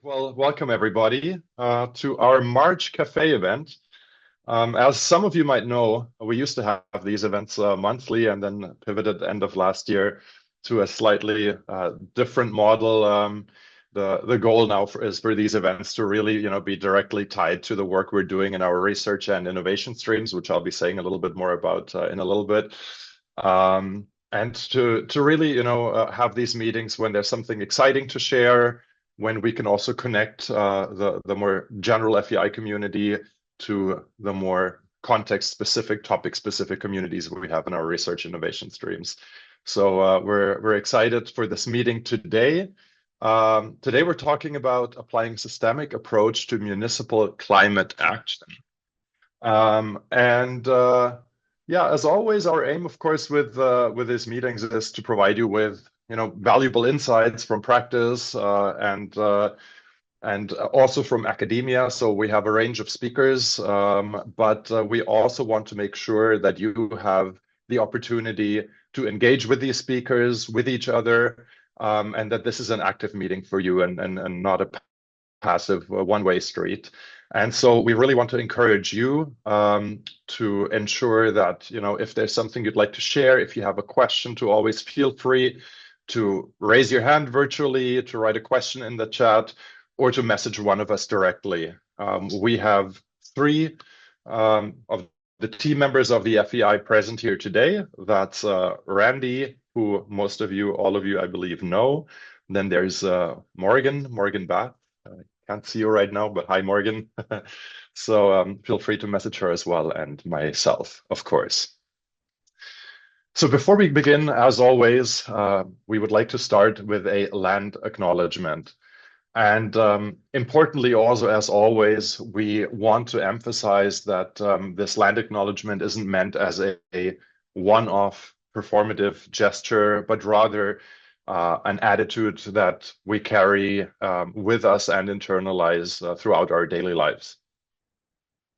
Well, welcome everybody to our March Cafe event. As some of you might know, we used to have these events monthly and then pivoted end of last year to a slightly different model. The goal now is for these events to really, be directly tied to the work we're doing in our research and innovation streams, which I'll be saying a little bit more about in a little bit. And to really, have these meetings when there's something exciting to share, when we can also connect the more general FEI community to the more context-specific, topic-specific communities we have in our research innovation streams. So we're excited for this meeting today. Today we're talking about applying a systemic approach to municipal climate action. Yeah, as always, our aim, of course, with these meetings is to provide you with valuable insights from practice and also from academia. So we have a range of speakers, but we also want to make sure that you have the opportunity to engage with these speakers, with each other, and that this is an active meeting for you and not a passive one-way street. And so we really want to encourage you to ensure that, if there's something you'd like to share, if you have a question, to always feel free to raise your hand virtually, to write a question in the chat, or to message one of us directly. We have three of the team members of the FEI present here today. That's Randy, who most of you, all of you, I believe, know. Then there's Morgan Bath. Can't see you right now, but hi, Morgan. So feel free to message her as well, and myself, of course. So before we begin, as always, we would like to start with a land acknowledgement. And importantly, also, as always, we want to emphasize that this land acknowledgement isn't meant as a one-off performative gesture, but rather an attitude that we carry with us and internalize throughout our daily lives.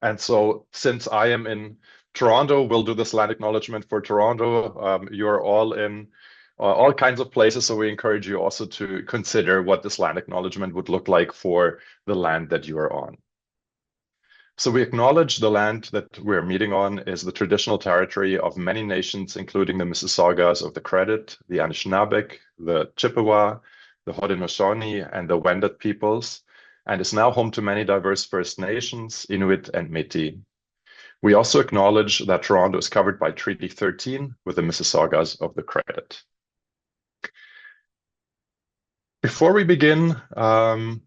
And so since I am in Toronto, we'll do this land acknowledgement for Toronto. You're all in all kinds of places, so we encourage you also to consider what this land acknowledgement would look like for the land that you are on. So we acknowledge the land that we're meeting on is the traditional territory of many nations, including the Mississaugas of the Credit, the Anishinaabe, the Chippewa, the Haudenosaunee, and the Wendat peoples, and is now home to many diverse First Nations, Inuit, and Métis. We also acknowledge that Toronto is covered by Treaty 13 with the Mississaugas of the Credit. Before we begin, I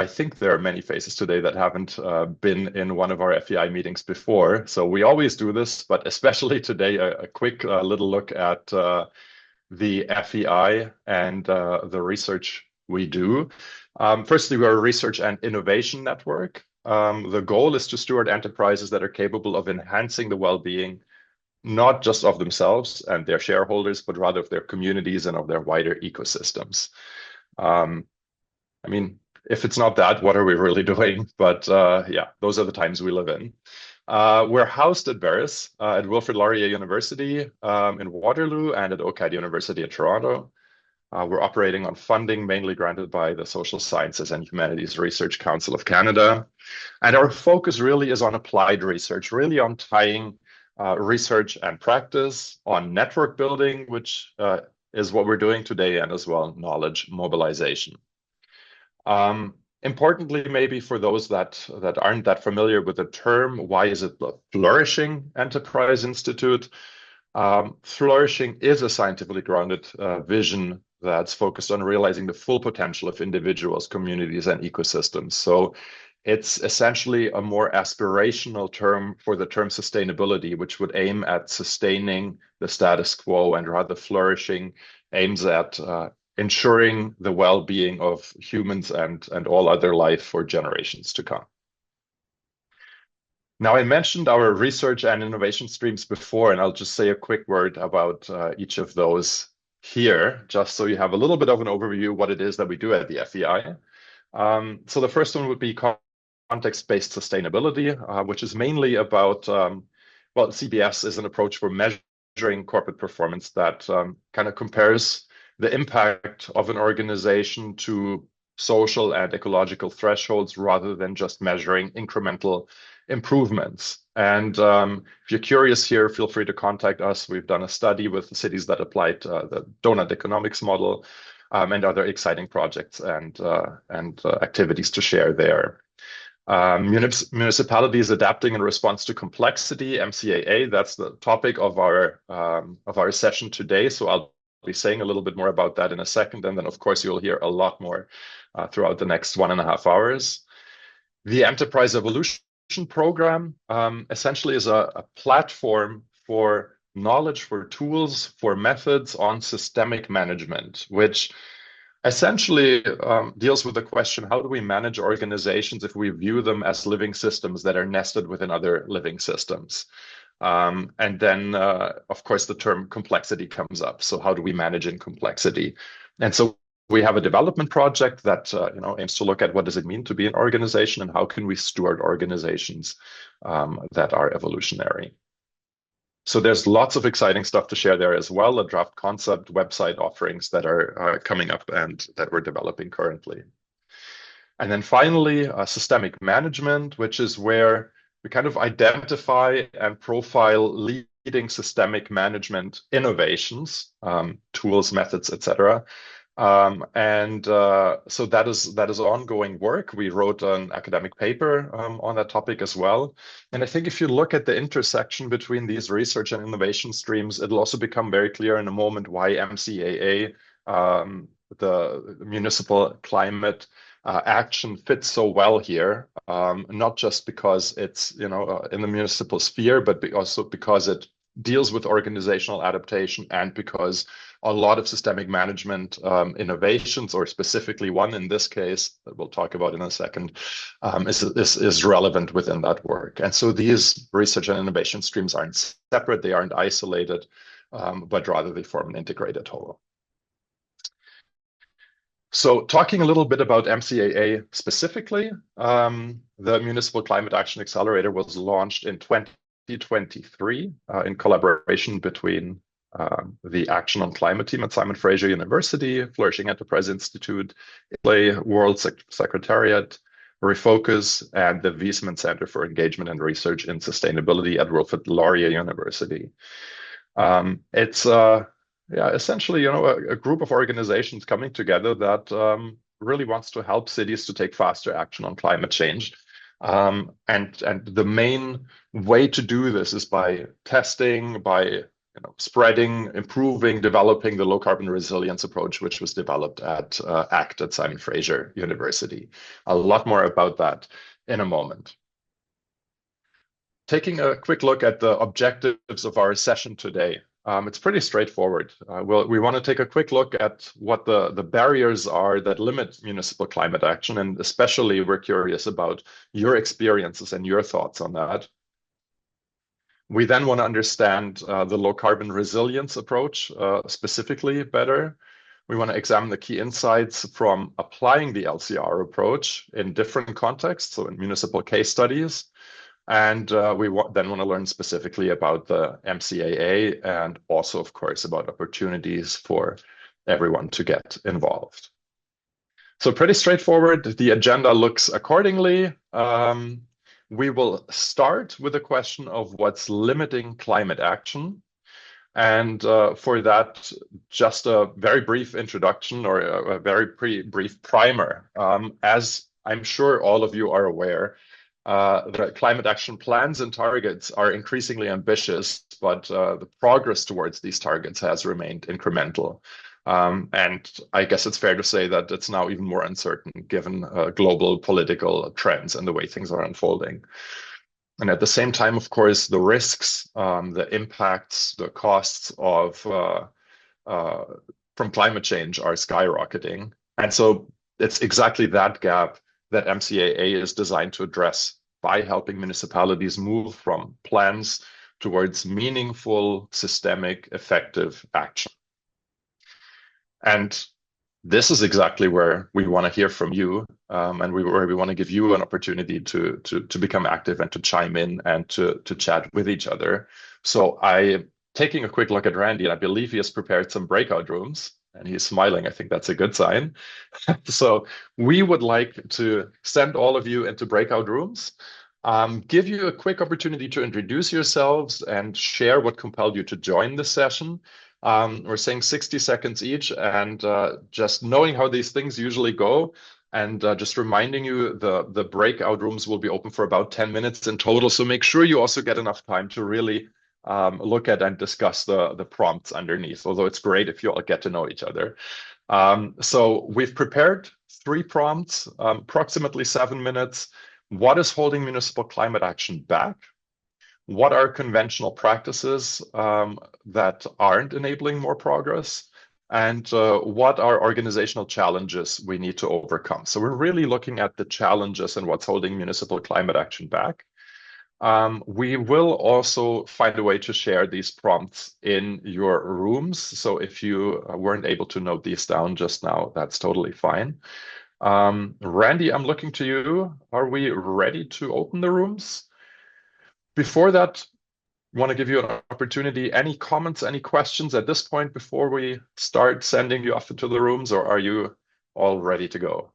think there are many faces today that haven't been in one of our FEI meetings before. So we always do this, but especially today, a quick little look at the FEI and the research we do. Firstly, we're a research and innovation network. The goal is to steward enterprises that are capable of enhancing the well-being, not just of themselves and their shareholders, but rather of their communities and of their wider ecosystems. I mean, if it's not that, what are we really doing? But yeah, those are the times we live in. We're housed at Barris, at Wilfrid Laurier University in Waterloo, and at OCAD University at Toronto. We're operating on funding mainly granted by the Social Sciences and Humanities Research Council of Canada. And our focus really is on applied research, really on tying research and practice, on network building, which is what we're doing today, and as well knowledge mobilization. Importantly, maybe for those that aren't that familiar with the term, why is it the Flourishing Enterprise Institute? Flourishing is a scientifically grounded vision that's focused on realizing the full potential of individuals, communities, and ecosystems. So it's essentially a more aspirational term for the term sustainability, which would aim at sustaining the status quo, and rather flourishing aims at ensuring the well-being of humans and all other life for generations to come. Now, I mentioned our research and innovation streams before, and I'll just say a quick word about each of those here, just so you have a little bit of an overview of what it is that we do at the FEI. So the first one would be context-based sustainability, which is mainly about, well, CBS is an approach for measuring corporate performance that kind of compares the impact of an organization to social and ecological thresholds rather than just measuring incremental improvements. And if you're curious here, feel free to contact us. We've done a study with cities that applied the donut economics model, and other exciting projects and activities to share there. Municipalities adapting in response to complexity, MCAA, that's the topic of our session today. So I'll be saying a little bit more about that in a second. And then, of course, you'll hear a lot more throughout the next 1.5 hours. The Enterprise Evolution Program essentially is a platform for knowledge, for tools, for methods on systemic management, which essentially deals with the question, how do we manage organizations if we view them as living systems that are nested within other living systems? And then, of course, the term complexity comes up. So how do we manage in complexity? And so we have a development project that aims to look at what does it mean to be an organization and how can we steward organizations that are evolutionary. So there's lots of exciting stuff to share there as well, a draft concept, website offerings that are coming up and that we're developing currently. And then finally, systemic management, which is where we kind of identify and profile leading systemic management innovations, tools, methods, etc. So that is ongoing work. We wrote an academic paper on that topic as well. And I think if you look at the intersection between these research and innovation streams, it'll also become very clear in a moment why MCAA, the Municipal Climate Action, fits so well here. Not just because it's in the municipal sphere, but also because it deals with organizational adaptation and because a lot of systemic management innovations, or specifically one in this case that we'll talk about in a second, is relevant within that work. And so these research and innovation streams aren't separate, they aren't isolated, but rather they form an integrated whole. So talking a little bit about MCAA specifically, the Municipal Climate Action Accelerator was launched in 2023 in collaboration between the Action on Climate team at Simon Fraser University, Flourishing Enterprise Institute, World Secretariat, Refocus, and the Wiesman Center for Engagement and Research in Sustainability at Wilfrid Laurier University. It's essentially a group of organizations coming together that really wants to help cities to take faster action on climate change. And the main way to do this is by testing, by spreading, improving, developing the low carbon resilience approach, which was developed at ACT at Simon Fraser University. A lot more about that in a moment. Taking a quick look at the objectives of our session today. It's pretty straightforward. We want to take a quick look at what the barriers are that limit municipal climate action, and especially we're curious about your experiences and your thoughts on that. We then want to understand the low carbon resilience approach specifically better. We want to examine the key insights from applying the LCR approach in different contexts, so in municipal case studies. And we then want to learn specifically about the MCAA and also, of course, about opportunities for everyone to get involved. So pretty straightforward. The agenda looks accordingly. We will start with a question of what's limiting climate action. And for that, just a very brief introduction or a very brief primer. As I'm sure all of you are aware, the climate action plans and targets are increasingly ambitious, but the progress towards these targets has remained incremental. And I guess it's fair to say that it's now even more uncertain given global political trends and the way things are unfolding. And at the same time, of course, the risks, the impacts, the costs of from climate change are skyrocketing. And so it's exactly that gap that MCAA is designed to address by helping municipalities move from plans towards meaningful, systemic, effective action. And this is exactly where we want to hear from you, and where we want to give you an opportunity to become active and to chime in and to chat with each other. So I'm taking a quick look at Randy, and I believe he has prepared some breakout rooms. And he's smiling. I think that's a good sign. So we would like to send all of you into breakout rooms, give you a quick opportunity to introduce yourselves and share what compelled you to join the session. We're saying 60 seconds each, and just knowing how these things usually go, and just reminding you the breakout rooms will be open for about 10 minutes in total. So make sure you also get enough time to really look at and discuss the prompts underneath, although it's great if you all get to know each other. So we've prepared 3 prompts, approximately 7 minutes. What is holding municipal climate action back? What are conventional practices that aren't enabling more progress? And what are organizational challenges we need to overcome? So we're really looking at the challenges and what's holding municipal climate action back. We will also find a way to share these prompts in your rooms. So if you weren't able to note these down just now, that's totally fine. Randy, I'm looking to you. Are we ready to open the rooms? Before that, I want to give you an opportunity. Any comments, any questions at this point before we start sending you off into the rooms, or are you all ready to go?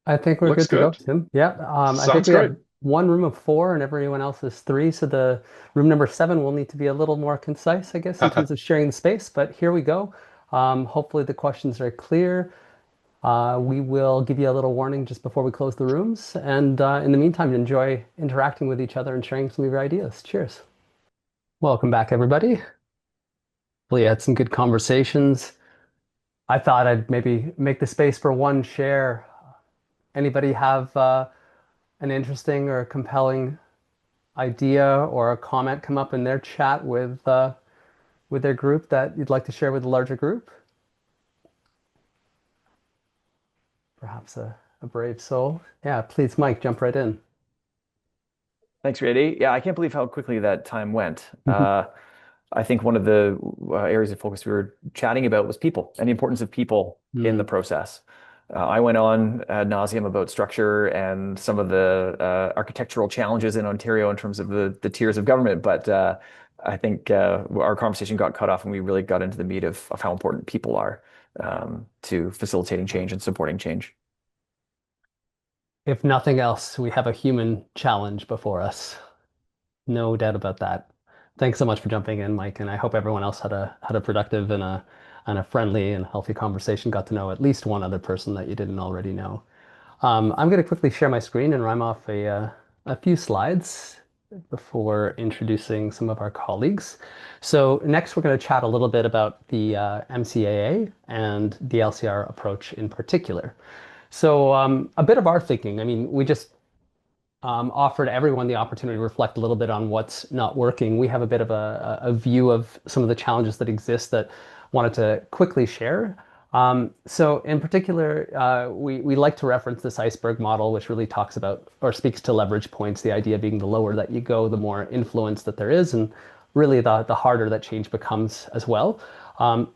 I think we're Looks good to go, good. Tim. Yeah. I think Sounds we great. have one room of 4 and everyone else is 3. So the room number 7 will need to be a little more concise, I guess, in terms of sharing the space. But here we go. Hopefully the questions are clear. We will give you a little warning just before we close the rooms. And in the meantime, enjoy interacting with each other and sharing some of your ideas. Cheers. Welcome back, everybody. We had some good conversations. I thought I'd maybe make the space for one share. Anybody have an interesting or compelling idea or a comment come up in their chat with their group that you'd like to share with the larger group? Perhaps a brave soul. Yeah, please, Mike, jump right in. Thanks, Randy. Yeah, I can't believe how quickly that time went. I think one of the areas of focus we were chatting about was people and the importance of people in the process. I went on ad nauseum about structure and some of the architectural challenges in Ontario in terms of the tiers of government, but I think our conversation got cut off and we really got into the meat of how important people are to facilitating change and supporting change. If nothing else, we have a human challenge before us. No doubt about that. Thanks so much for jumping in, Mike, and I hope everyone else had a productive and a friendly and healthy conversation, got to know at least one other person that you didn't already know. I'm going to quickly share my screen and rhyme off a few slides before introducing some of our colleagues. So next, we're going to chat a little bit about the MCAA and the LCR approach in particular. So a bit of our thinking. I mean, we just offered everyone the opportunity to reflect a little bit on what's not working. We have a bit of a view of some of the challenges that exist that wanted to quickly share. So in particular, we like to reference this iceberg model, which really talks about or speaks to leverage points, the idea being the lower that you go, the more influence that there is, and really the harder that change becomes as well.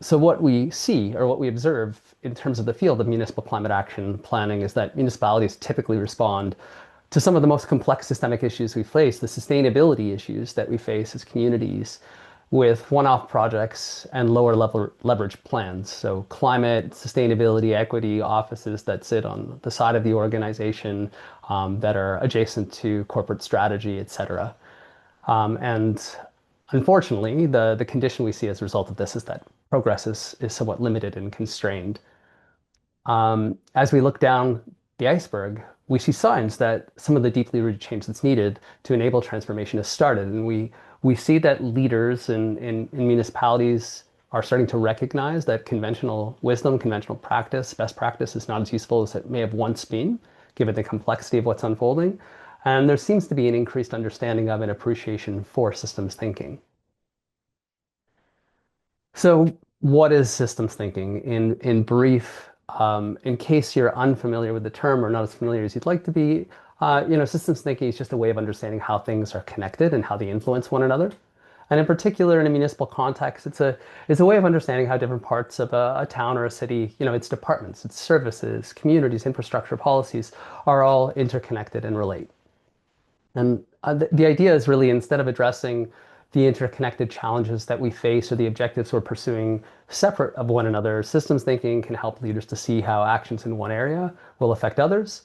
So what we see or what we observe in terms of the field of municipal climate action planning is that municipalities typically respond to some of the most complex systemic issues we face, the sustainability issues that we face as communities, with one-off projects and lower level leverage plans. So climate, sustainability, equity offices that sit on the side of the organization that are adjacent to corporate strategy, et cetera. And unfortunately, the condition we see as a result of this is that progress is somewhat limited and constrained. As we look down the iceberg, we see signs that some of the deeply rooted change that's needed to enable transformation has started. And we see that leaders in municipalities are starting to recognize that conventional wisdom, conventional practice, best practice is not as useful as it may have once been, given the complexity of what's unfolding. And there seems to be an increased understanding of and appreciation for systems thinking. So what is systems thinking? In brief, in case you're unfamiliar with the term or not as familiar as you'd like to be, systems thinking is just a way of understanding how things are connected and how they influence one another. And in particular, in a municipal context, it's a way of understanding how different parts of a town or a city, its departments, its services, communities, infrastructure, policies are all interconnected and relate. And the idea is really instead of addressing the interconnected challenges that we face or the objectives we're pursuing separate of one another. Systems thinking can help leaders to see how actions in one area will affect others.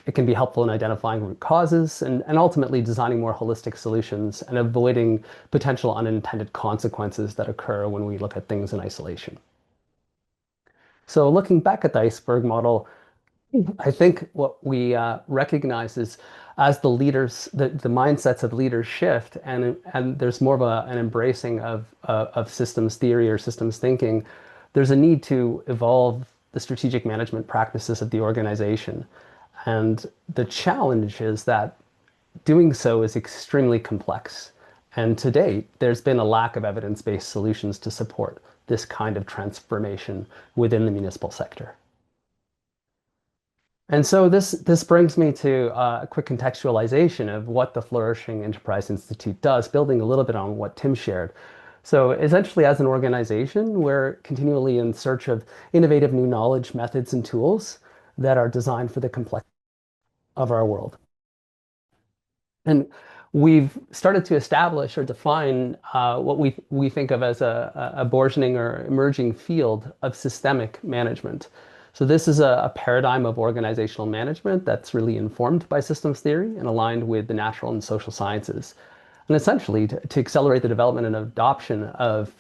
It can be helpful in identifying root causes and ultimately designing more holistic solutions and avoiding potential unintended consequences that occur when we look at things in isolation. So looking back at the iceberg model, I think what we recognize is as the leaders, the mindsets of leaders shift and there's more of an embracing of systems theory or systems thinking, there's a need to evolve the strategic management practices of the organization. And the challenge is that doing so is extremely complex. And to date, there's been a lack of evidence-based solutions to support this kind of transformation within the municipal sector. And so this brings me to a quick contextualization of what the Flourishing Enterprise Institute does, building a little bit on what Tim shared. So essentially, as an organization, we're continually in search of innovative new knowledge, methods, and tools that are designed for the complexity of our world. And we've started to establish or define what we think of as a burgeoning or emerging field of systemic management. So this is a paradigm of organizational management that's really informed by systems theory and aligned with the natural and social sciences. And essentially, to accelerate the development and adoption of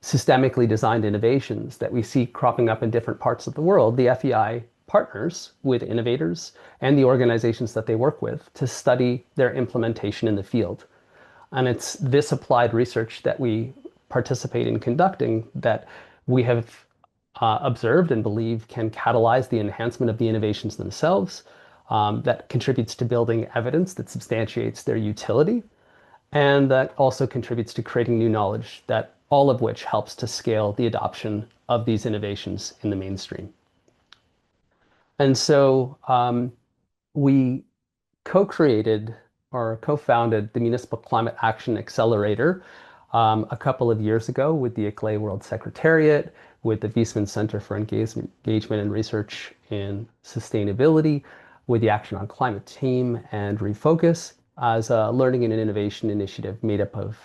systemically designed innovations that we see cropping up in different parts of the world, the FEI partners with innovators and the organizations that they work with to study their implementation in the field. And it's this applied research that we participate in conducting that we have observed and believe can catalyze the enhancement of the innovations themselves, that contributes to building evidence that substantiates their utility, and that also contributes to creating new knowledge, that all of which helps to scale the adoption of these innovations in the mainstream. And so we co-created or co-founded the Municipal Climate Action Accelerator a couple of years ago with the MacRae World Secretariat, with the Viessmann Center for Engagement and Research in Sustainability, with the Action on Climate team, and Refocus as a learning and an innovation initiative made up of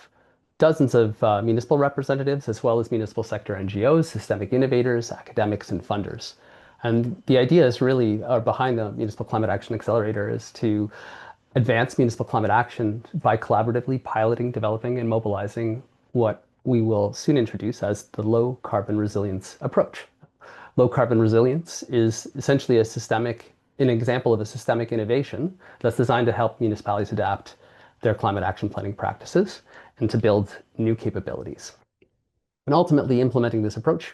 dozens of municipal representatives, as well as municipal sector NGOs, systemic innovators, academics, and funders. And the idea is really behind the Municipal Climate Action Accelerator is to advance municipal climate action by collaboratively piloting, developing, and mobilizing what we will soon introduce as the low carbon resilience approach. Low carbon resilience is essentially an example of a systemic innovation that's designed to help municipalities adapt their climate action planning practices and to build new capabilities. And ultimately, implementing this approach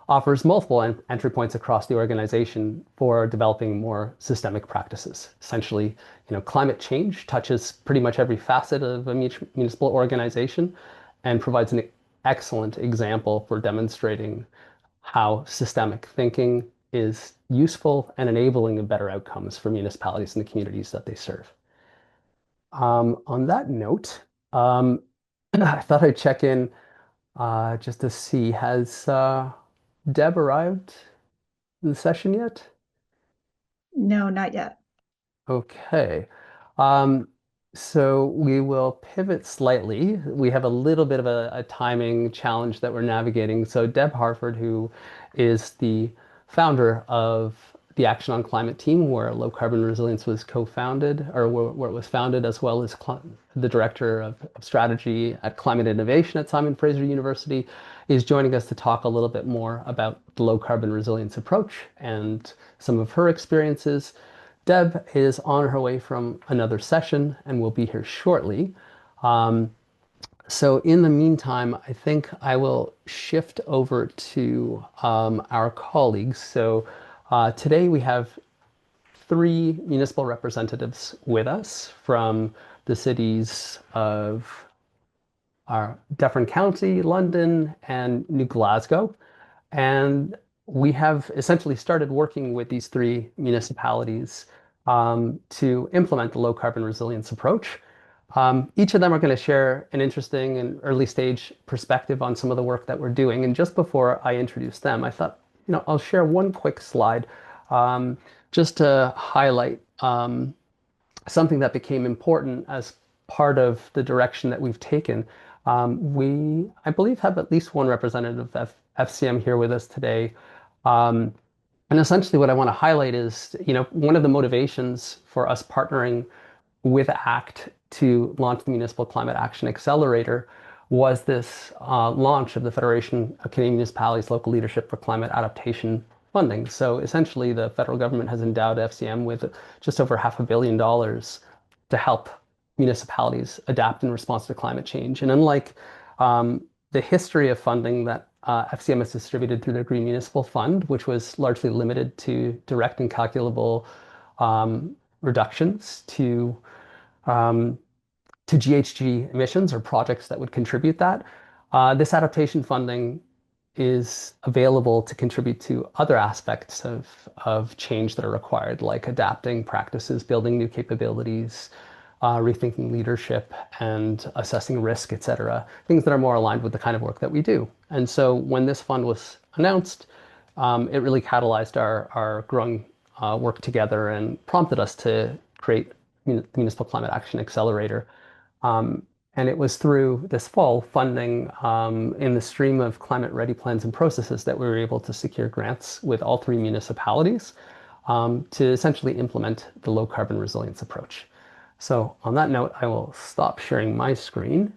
offers multiple entry points across the organization for developing more systemic practices. Essentially, climate change touches pretty much every facet of a municipal organization and provides an excellent example for demonstrating how systemic thinking is useful and enabling of better outcomes for municipalities and the communities that they serve. On that note, I thought I'd check in just to see, has Deb arrived in the session yet? No, not yet. Okay. So we will pivot slightly. We have a little bit of a timing challenge that we're navigating. So Deb Harford, who is the founder of the Action on Climate team, where Low Carbon Resilience was co-founded, or where it was founded, as well as the director of strategy at Climate Innovation at Simon Fraser University, is joining us to talk a little bit more about the low carbon resilience approach and some of her experiences. Deb is on her way from another session and will be here shortly. So in the meantime, I think I will shift over to our colleagues. So today we have 3 municipal representatives with us from the cities of Dufferin County, London, and New Glasgow. And we have essentially started working with these 3 municipalities to implement the low carbon resilience approach. Each of them are going to share an interesting and early stage perspective on some of the work that we're doing. And just before I introduce them, I thought, I'll share one quick slide just to highlight something that became important as part of the direction that we've taken. We, I believe, have at least one representative of FCM here with us today. And essentially what I want to highlight is, one of the motivations for us partnering with ACT to launch the Municipal Climate Action Accelerator was this launch of the Federation of Canadian Municipalities Local Leadership for Climate Adaptation funding. So essentially the federal government has endowed FCM with just over $500 million to help municipalities adapt in response to climate change. And unlike the history of funding that FCM has distributed through their Green Municipal Fund, which was largely limited to direct and calculable reductions to GHG emissions or projects that would contribute that. This adaptation funding is available to contribute to other aspects of change that are required, like adapting practices, building new capabilities, rethinking leadership, and assessing risk, et cetera, things that are more aligned with the kind of work that we do. And so when this fund was announced, it really catalyzed our growing work together and prompted us to create the Municipal Climate Action Accelerator. And it was through this fall funding in the stream of climate ready plans and processes that we were able to secure grants with all 3 municipalities to essentially implement the low carbon resilience approach. So on that note, I will stop sharing my screen,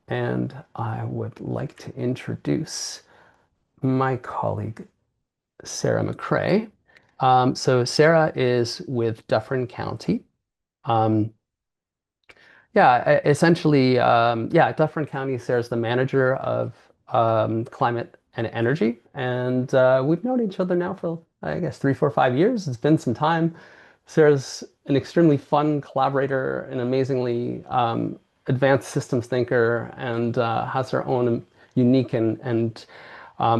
and I would like to introduce my colleague, Sara MacRae. So Sara is with Dufferin County. Essentially, Dufferin County, Sara's the manager of climate and energy, and we've known each other now for, I guess, 3, 4, 5 years. It's been some time. Sara's an extremely fun collaborator, an amazingly advanced systems thinker, and has her own unique and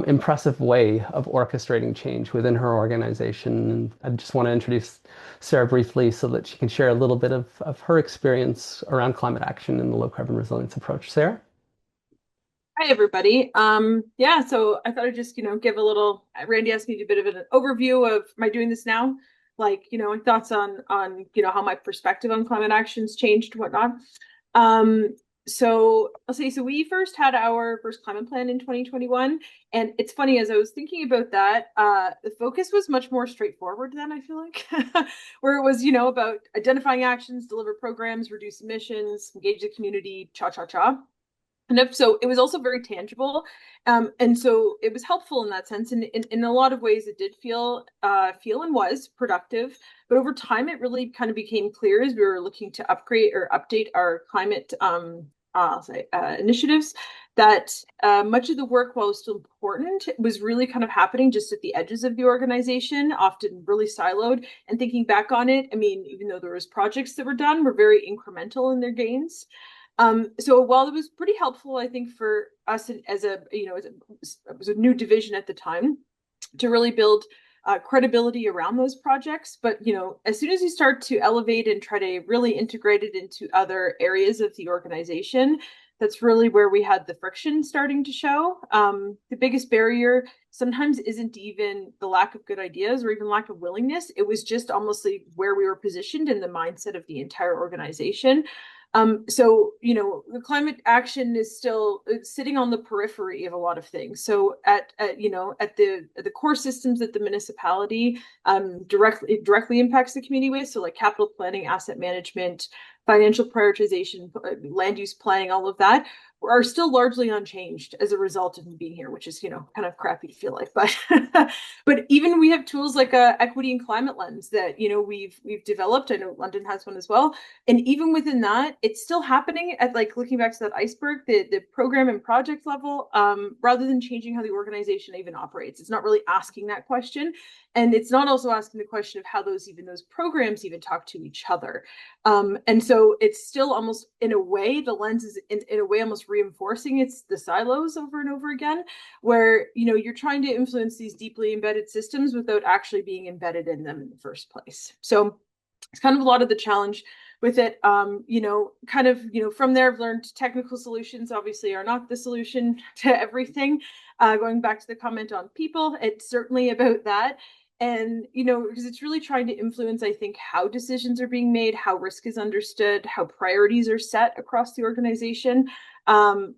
impressive way of orchestrating change within her organization. And I just want to introduce Sara briefly so that she can share a little bit of her experience around climate action and the low carbon resilience approach. Sara? Hi, everybody. So I thought I'd just, give a little, Randy asked me to do a bit of an overview of, am I doing this now? And thoughts on, how my perspective on climate action's changed and whatnot. So I'll say, so we first had our first climate plan in 2021. And it's funny, as I was thinking about that, the focus was much more straightforward then, I feel like, where it was, about identifying actions, deliver programs, reduce emissions, engage the community, cha-cha-cha. And so it was also very tangible. And so it was helpful in that sense. And in a lot of ways, it did feel and was productive. But over time, it really kind of became clear as we were looking to upgrade or update our climate initiatives that much of the work, while it was still important, was really kind of happening just at the edges of the organization, often really siloed. And thinking back on it, I mean, even though there was projects that were done, were very incremental in their gains. So while it was pretty helpful, I think, for us as it was a new division at the time to really build credibility around those projects. But, as soon as you start to elevate and try to really integrate it into other areas of the organization, that's really where we had the friction starting to show. The biggest barrier sometimes isn't even the lack of good ideas or even lack of willingness. It was just almost like where we were positioned in the mindset of the entire organization. The climate action is still sitting on the periphery of a lot of things. So at the core systems that the municipality directly impacts the community with, so like capital planning, asset management, financial prioritization, land use planning, all of that are still largely unchanged as a result of me being here, which is, kind of crappy to feel like, but but even we have tools like equity and climate lens that, we've developed. I know London has one as well. And even within that, it's still happening at looking back to that iceberg, the program and project level, rather than changing how the organization even operates. It's not really asking that question. And it's not also asking the question of how those programs even talk to each other. And so it's still almost, in a way, the lens is in a way almost reinforcing the silos over and over again, where, you're trying to influence these deeply embedded systems without actually being embedded in them in the first place. So it's kind of a lot of the challenge with it. From there, I've learned technical solutions obviously are not the solution to everything. Going back to the comment on people, it's certainly about that. And, because it's really trying to influence, I think, how decisions are being made, how risk is understood, how priorities are set across the organization.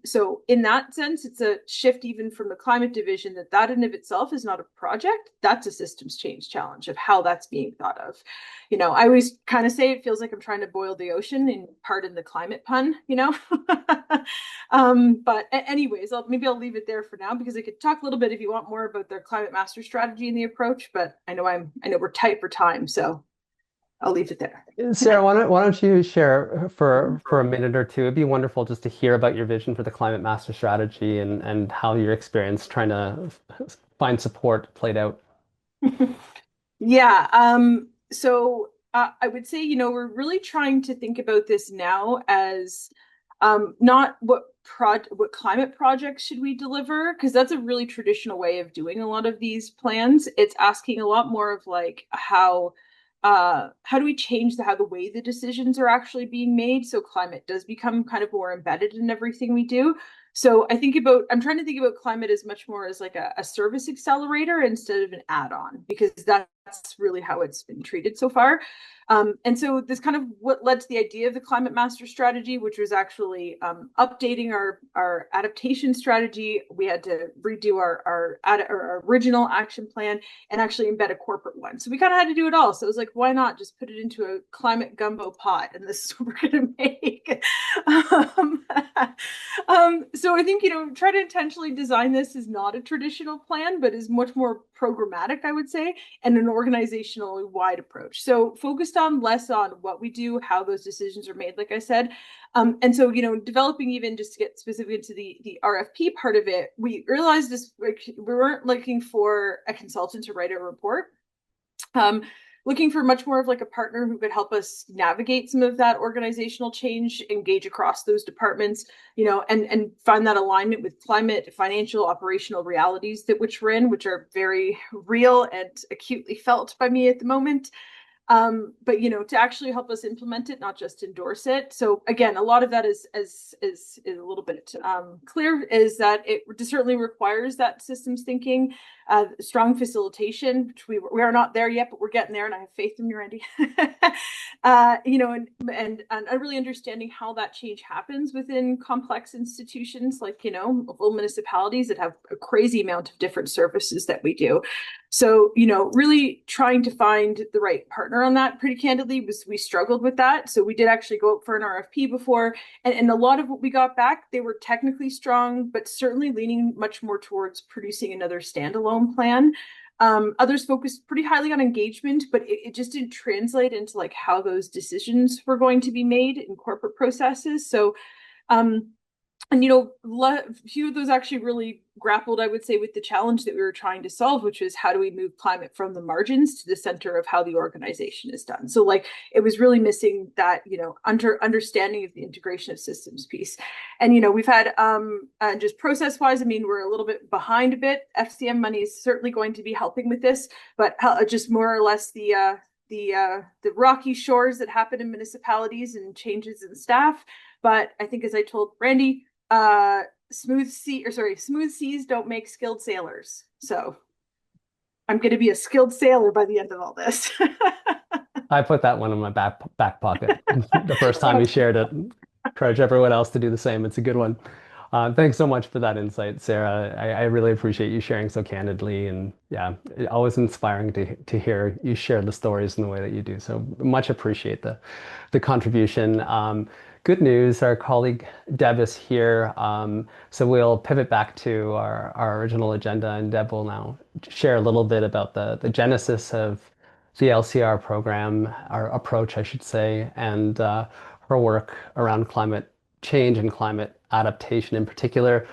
So in that sense, it's a shift even from the climate division that in of itself is not a project. That's a systems change challenge of how that's being thought of. I always kind of say it feels like I'm trying to boil the ocean, in pardon the climate pun, But anyways, maybe I'll leave it there for now, because I could talk a little bit if you want more about their climate master strategy and the approach, but I know we're tight for time, so I'll leave it there. Sara, why don't you share for a minute or two? It'd be wonderful just to hear about your vision for the climate master strategy and how your experience trying to find support played out. Yeah. So I would say, we're really trying to think about this now as not what climate projects should we deliver, because that's a really traditional way of doing a lot of these plans. It's asking a lot more of like how do we change how the way the decisions are actually being made, so climate does become kind of more embedded in everything we do. So I'm trying to think about climate as much more as like a service accelerator instead of an add-on, because that's really how it's been treated so far. And so this kind of what led to the idea of the climate master strategy, which was actually updating our adaptation strategy. We had to redo our original action plan and actually embed a corporate one. So we kind of had to do it all. So it was like, why not just put it into a climate gumbo pot, and this is what we're going to make. So I think, try to intentionally design this as not a traditional plan, but is much more programmatic, I would say, and an organizationally wide approach. So focused on less on what we do, how those decisions are made, like I said. And so, developing, even just to get specific into the RFP part of it, we realized this, like, we weren't looking for a consultant to write a report. Looking for much more of like a partner who could help us navigate some of that organizational change, engage across those departments, and find that alignment with climate, financial, operational realities which we're in, which are very real and acutely felt by me at the moment. But to actually help us implement it, not just endorse it. So again, a lot of that is a little bit clear, is that it certainly requires that systems thinking, strong facilitation, which we are not there yet, but we're getting there, and I have faith in you, Randy. And really understanding how that change happens within complex institutions like full municipalities that have a crazy amount of different services that we do. So, really trying to find the right partner on that, pretty candidly, we struggled with that. So we did actually go up for an RFP before, and a lot of what we got back, they were technically strong, but certainly leaning much more towards producing another standalone plan. Others focused pretty highly on engagement, but it just didn't translate into like how those decisions were going to be made in corporate processes. So, and a few of those actually really grappled, I would say, with the challenge that we were trying to solve, which is how do we move climate from the margins to the center of how the organization is done. So like it was really missing that, understanding of the integration of systems piece. And, we've had just process wise, we're a little bit behind a bit. FCM money is certainly going to be helping with this, but just more or less the rocky shores that happen in municipalities and changes in staff. But I think, as I told Randy, smooth seas don't make skilled sailors. So I'm going to be a skilled sailor by the end of all this. I put that one in my back pocket the first time we shared it. Encourage everyone else to do the same. It's a good one. Thanks so much for that insight, Sara. I really appreciate you sharing so candidly, and yeah, always inspiring to hear you share the stories in the way that you do. So much appreciate the contribution. Good news, our colleague Deb is here. So we'll pivot back to our original agenda, and Deb will now share a little bit about the genesis of the LCR program, our approach, I should say, and her work around climate change and climate adaptation in particular.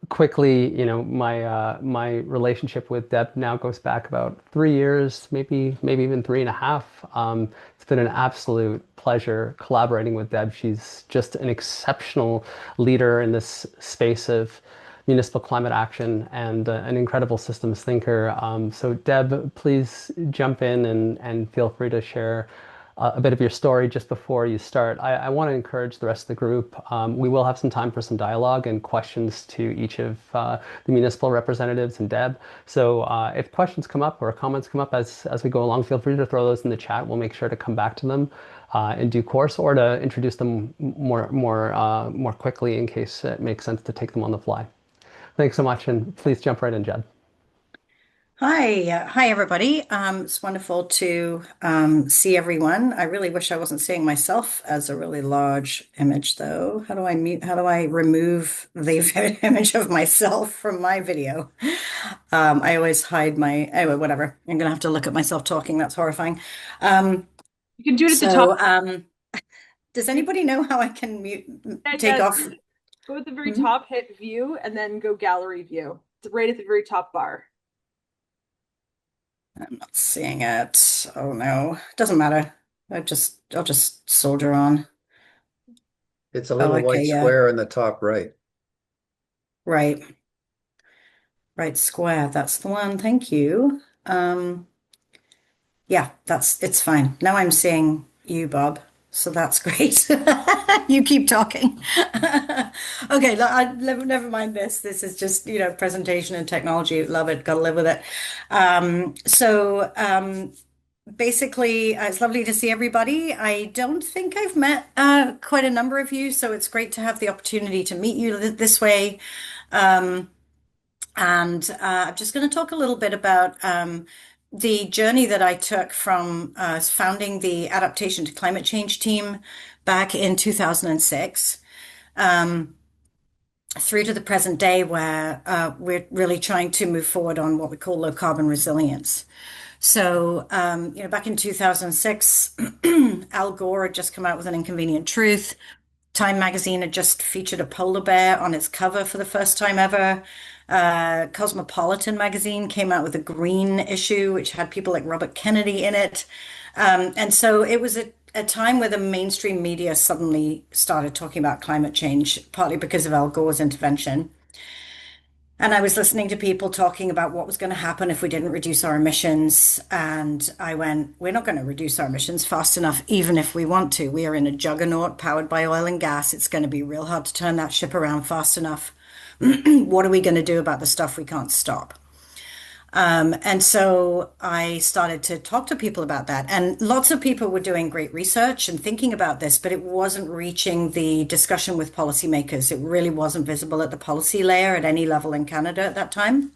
Quickly, my relationship with Deb now goes back about 3 years, maybe even 3.5. It's been an absolute pleasure collaborating with Deb. She's just an exceptional leader in this space of municipal climate action and an incredible systems thinker. So Deb, please jump in and feel free to share a bit of your story just before you start. I want to encourage the rest of the group. We will have some time for some dialogue and questions to each of the municipal representatives and Deb. So if questions come up or comments come up as we go along, feel free to throw those in the chat. We'll make sure to come back to them in due course, or to introduce them more quickly in case it makes sense to take them on the fly. Thanks so much, and please jump right in, Jed. Hi, everybody. It's wonderful to see everyone. I really wish I wasn't seeing myself as a really large image, though. How do I remove the image of myself from my video? I always hide anyway, whatever. I'm gonna have to look at myself talking. That's horrifying. You can do it at the top. Does anybody know how I can take off? Go at the very top, hit view, and then go gallery view. It's right at the very top bar. I'm not seeing it. Oh no, doesn't matter. I'll just soldier on. It's a little white square in the top right. Right square. That's the one. Thank you. Yeah, it's fine. Now I'm seeing you, Bob. So that's great. You keep talking. Okay, never mind this. This is just, presentation and technology. Love it. Gotta live with it. Basically, it's lovely to see everybody. I don't think I've met quite a number of you, so it's great to have the opportunity to meet you this way. I'm just going to talk a little bit about the journey that I took from founding the Adaptation to Climate Change team back in 2006 through to the present day, where we're really trying to move forward on what we call low carbon resilience. So, back in 2006, Al Gore had just come out with An Inconvenient Truth. Time magazine had just featured a polar bear on its cover for the first time ever. Cosmopolitan magazine came out with a green issue, which had people like Robert Kennedy in it. And so it was a time where the mainstream media suddenly started talking about climate change, partly because of Al Gore's intervention. And I was listening to people talking about what was going to happen if we didn't reduce our emissions. And I went, we're not going to reduce our emissions fast enough, even if we want to. We are in a juggernaut powered by oil and gas. It's going to be real hard to turn that ship around fast enough. What are we going to do about the stuff we can't stop? And so I started to talk to people about that. And lots of people were doing great research and thinking about this, but it wasn't reaching the discussion with policymakers. It really wasn't visible at the policy layer at any level in Canada at that time.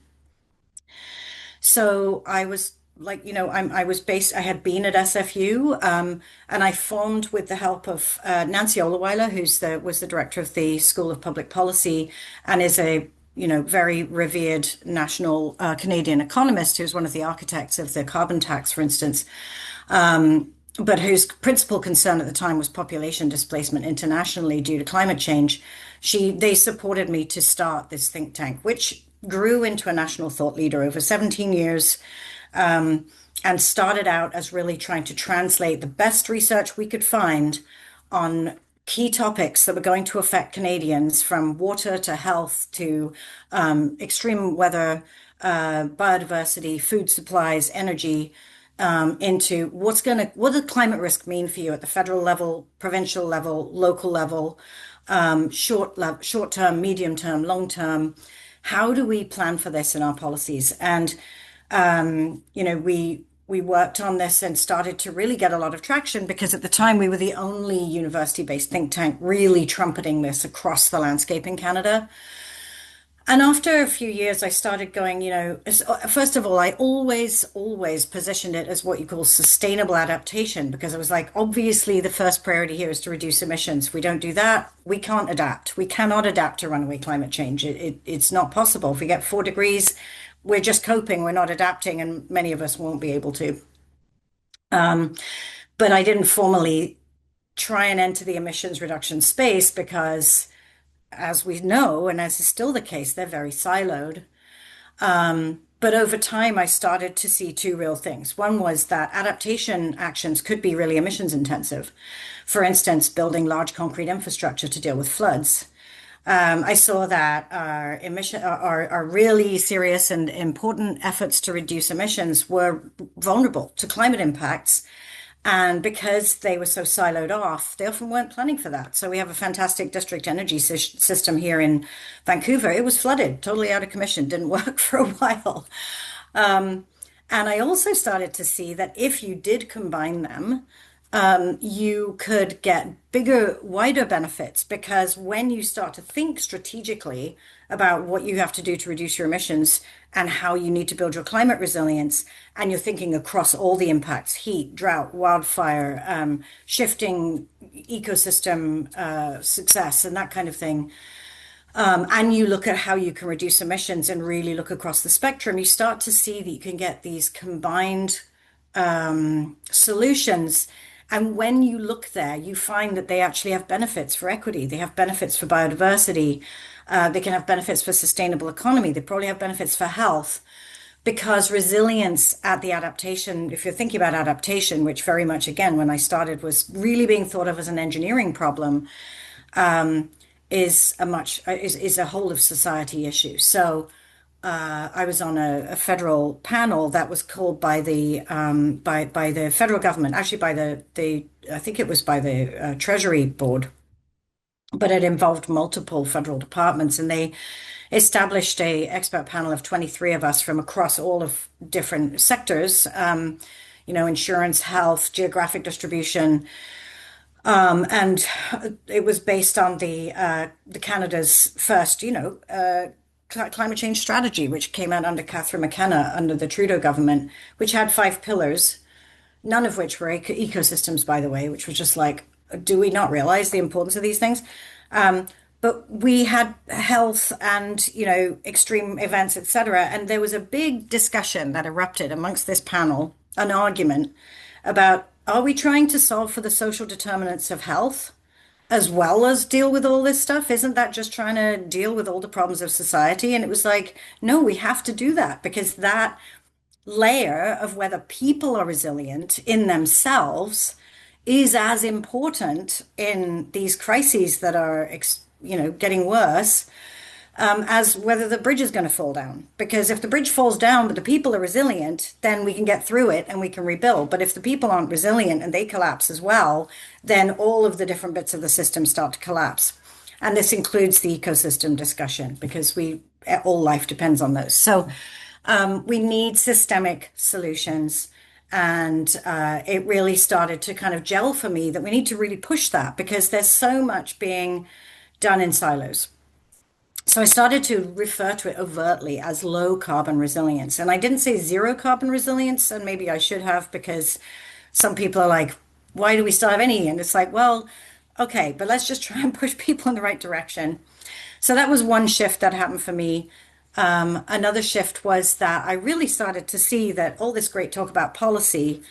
So I was like, I had been at SFU, and I formed, with the help of Nancy Olaweiler, was the director of the School of Public Policy and is a very revered national Canadian economist, who's one of the architects of the carbon tax, for instance, but whose principal concern at the time was population displacement internationally due to climate change. They supported me to start this think tank, which grew into a national thought leader over 17 years, and started out as really trying to translate the best research we could find on key topics that were going to affect Canadians, from water to health to extreme weather, biodiversity, food supplies, energy, into what does climate risk mean for you at the federal level, provincial level, local level, short term, medium term, long term. How do we plan for this in our policies? And we worked on this and started to really get a lot of traction, because at the time we were the only university-based think tank really trumpeting this across the landscape in Canada. And after a few years, I started going, first of all, I always positioned it as what you call sustainable adaptation, because I was like, obviously the first priority here is to reduce emissions. If we don't do that, we can't adapt. We cannot adapt to runaway climate change. It's not possible. If we get 4 degrees, we're just coping, we're not adapting, and many of us won't be able to. But I didn't formally try and enter the emissions reduction space because, as we know, and as is still the case, they're very siloed. But over time, I started to see 2 real things. One was that adaptation actions could be really emissions intensive. For instance, building large concrete infrastructure to deal with floods. I saw that our really serious and important efforts to reduce emissions were vulnerable to climate impacts, And because they were so siloed off, they often weren't planning for that. So we have a fantastic district energy system here in Vancouver. It was flooded, totally out of commission, didn't work for a while. And I also started to see that if you did combine them, you could get bigger, wider benefits, because when you start to think strategically about what you have to do to reduce your emissions and how you need to build your climate resilience, and you're thinking across all the impacts, heat, drought, wildfire, shifting ecosystem success, and that kind of thing, and you look at how you can reduce emissions and really look across the spectrum, you start to see that you can get these combined solutions. And when you look there, you find that they actually have benefits for equity. They have benefits for biodiversity. They can have benefits for sustainable economy. They probably have benefits for health, because resilience at the adaptation, if you're thinking about adaptation, which very much, again, when I started was really being thought of as an engineering problem, is a whole of society issue. So I was on a federal panel that was called by the by the federal government, actually by the I think it was by the Treasury Board, but it involved multiple federal departments, and they established a expert panel of 23 of us from across all of different sectors, insurance, health, geographic distribution. And it was based on the Canada's first, climate change strategy, which came out under Catherine McKenna under the Trudeau government, which had 5 pillars, none of which were ecosystems, by the way, which was just like, do we not realize the importance of these things? But we had health and, extreme events, etc. And there was a big discussion that erupted amongst this panel, an argument about, are we trying to solve for the social determinants of health as well as deal with all this stuff? Isn't that just trying to deal with all the problems of society? And it was like, no, we have to do that, because that layer of whether people are resilient in themselves is as important in these crises that are, getting worse, as whether the bridge is going to fall down. Because if the bridge falls down, but the people are resilient, then we can get through it and we can rebuild. But if the people aren't resilient and they collapse as well, then all of the different bits of the system start to collapse. And this includes the ecosystem discussion, because all life depends on those. So we need systemic solutions. And it really started to kind of gel for me that we need to really push that, because there's so much being done in silos. So I started to refer to it overtly as low carbon resilience. And I didn't say zero carbon resilience, and maybe I should have, because some people are like, why do we still have any? And it's like, well, okay, but let's just try and push people in the right direction. So that was one shift that happened for me. Another shift was that I really started to see that all this great talk about policy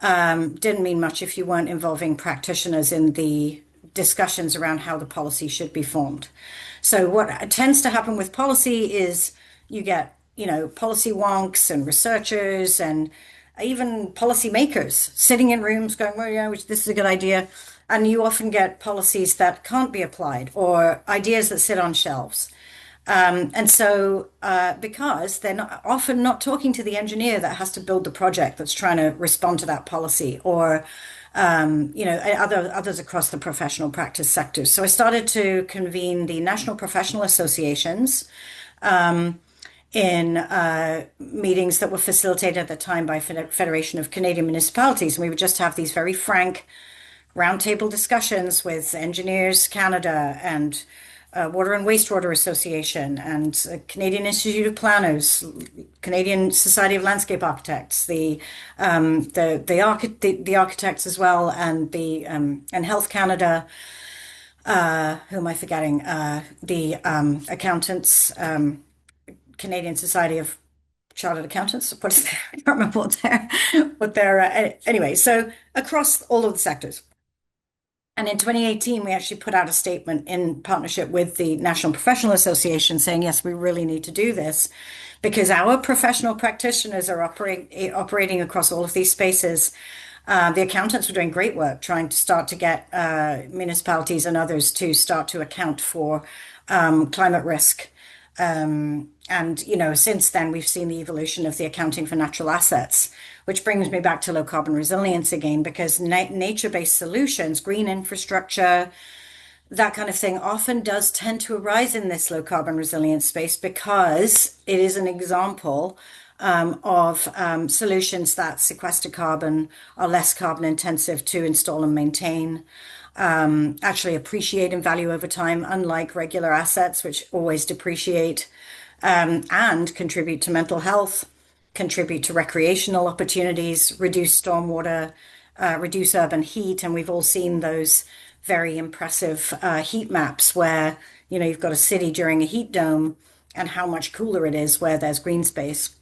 didn't mean much if you weren't involving practitioners in the discussions around how the policy should be formed. So what tends to happen with policy is you get, policy wonks and researchers and even policymakers sitting in rooms going, well, yeah, this is a good idea. And you often get policies that can't be applied, or ideas that sit on shelves. And so because they're often not talking to the engineer that has to build the project that's trying to respond to that policy, or others across the professional practice sectors. So I started to convene the National Professional Associations in meetings that were facilitated at the time by Federation of Canadian Municipalities. And we would just have these very frank roundtable discussions with Engineers Canada and Water and Wastewater Association and Canadian Institute of Planners, Canadian Society of Landscape Architects, the architects as well, and and Health Canada. Who am I forgetting? The accountants, Canadian Society of Chartered Accountants. What is there? I don't remember what they're. Anyway, so across all of the sectors. And in 2018, we actually put out a statement in partnership with the National Professional Association saying, yes, we really need to do this, because our professional practitioners are operating across all of these spaces. The accountants were doing great work trying to start to get municipalities and others to start to account for climate risk. And, since then, we've seen the evolution of the accounting for natural assets, which brings me back to low carbon resilience again, because nature-based solutions, green infrastructure, that kind of thing often does tend to arise in this low carbon resilience space because it is an example of solutions that sequester carbon, are less carbon intensive to install and maintain, actually appreciate in value over time, unlike regular assets, which always depreciate, and contribute to mental health, contribute to recreational opportunities, reduce stormwater, reduce urban heat. And we've all seen those very impressive heat maps where, you've got a city during a heat dome and how much cooler it is where there's green space.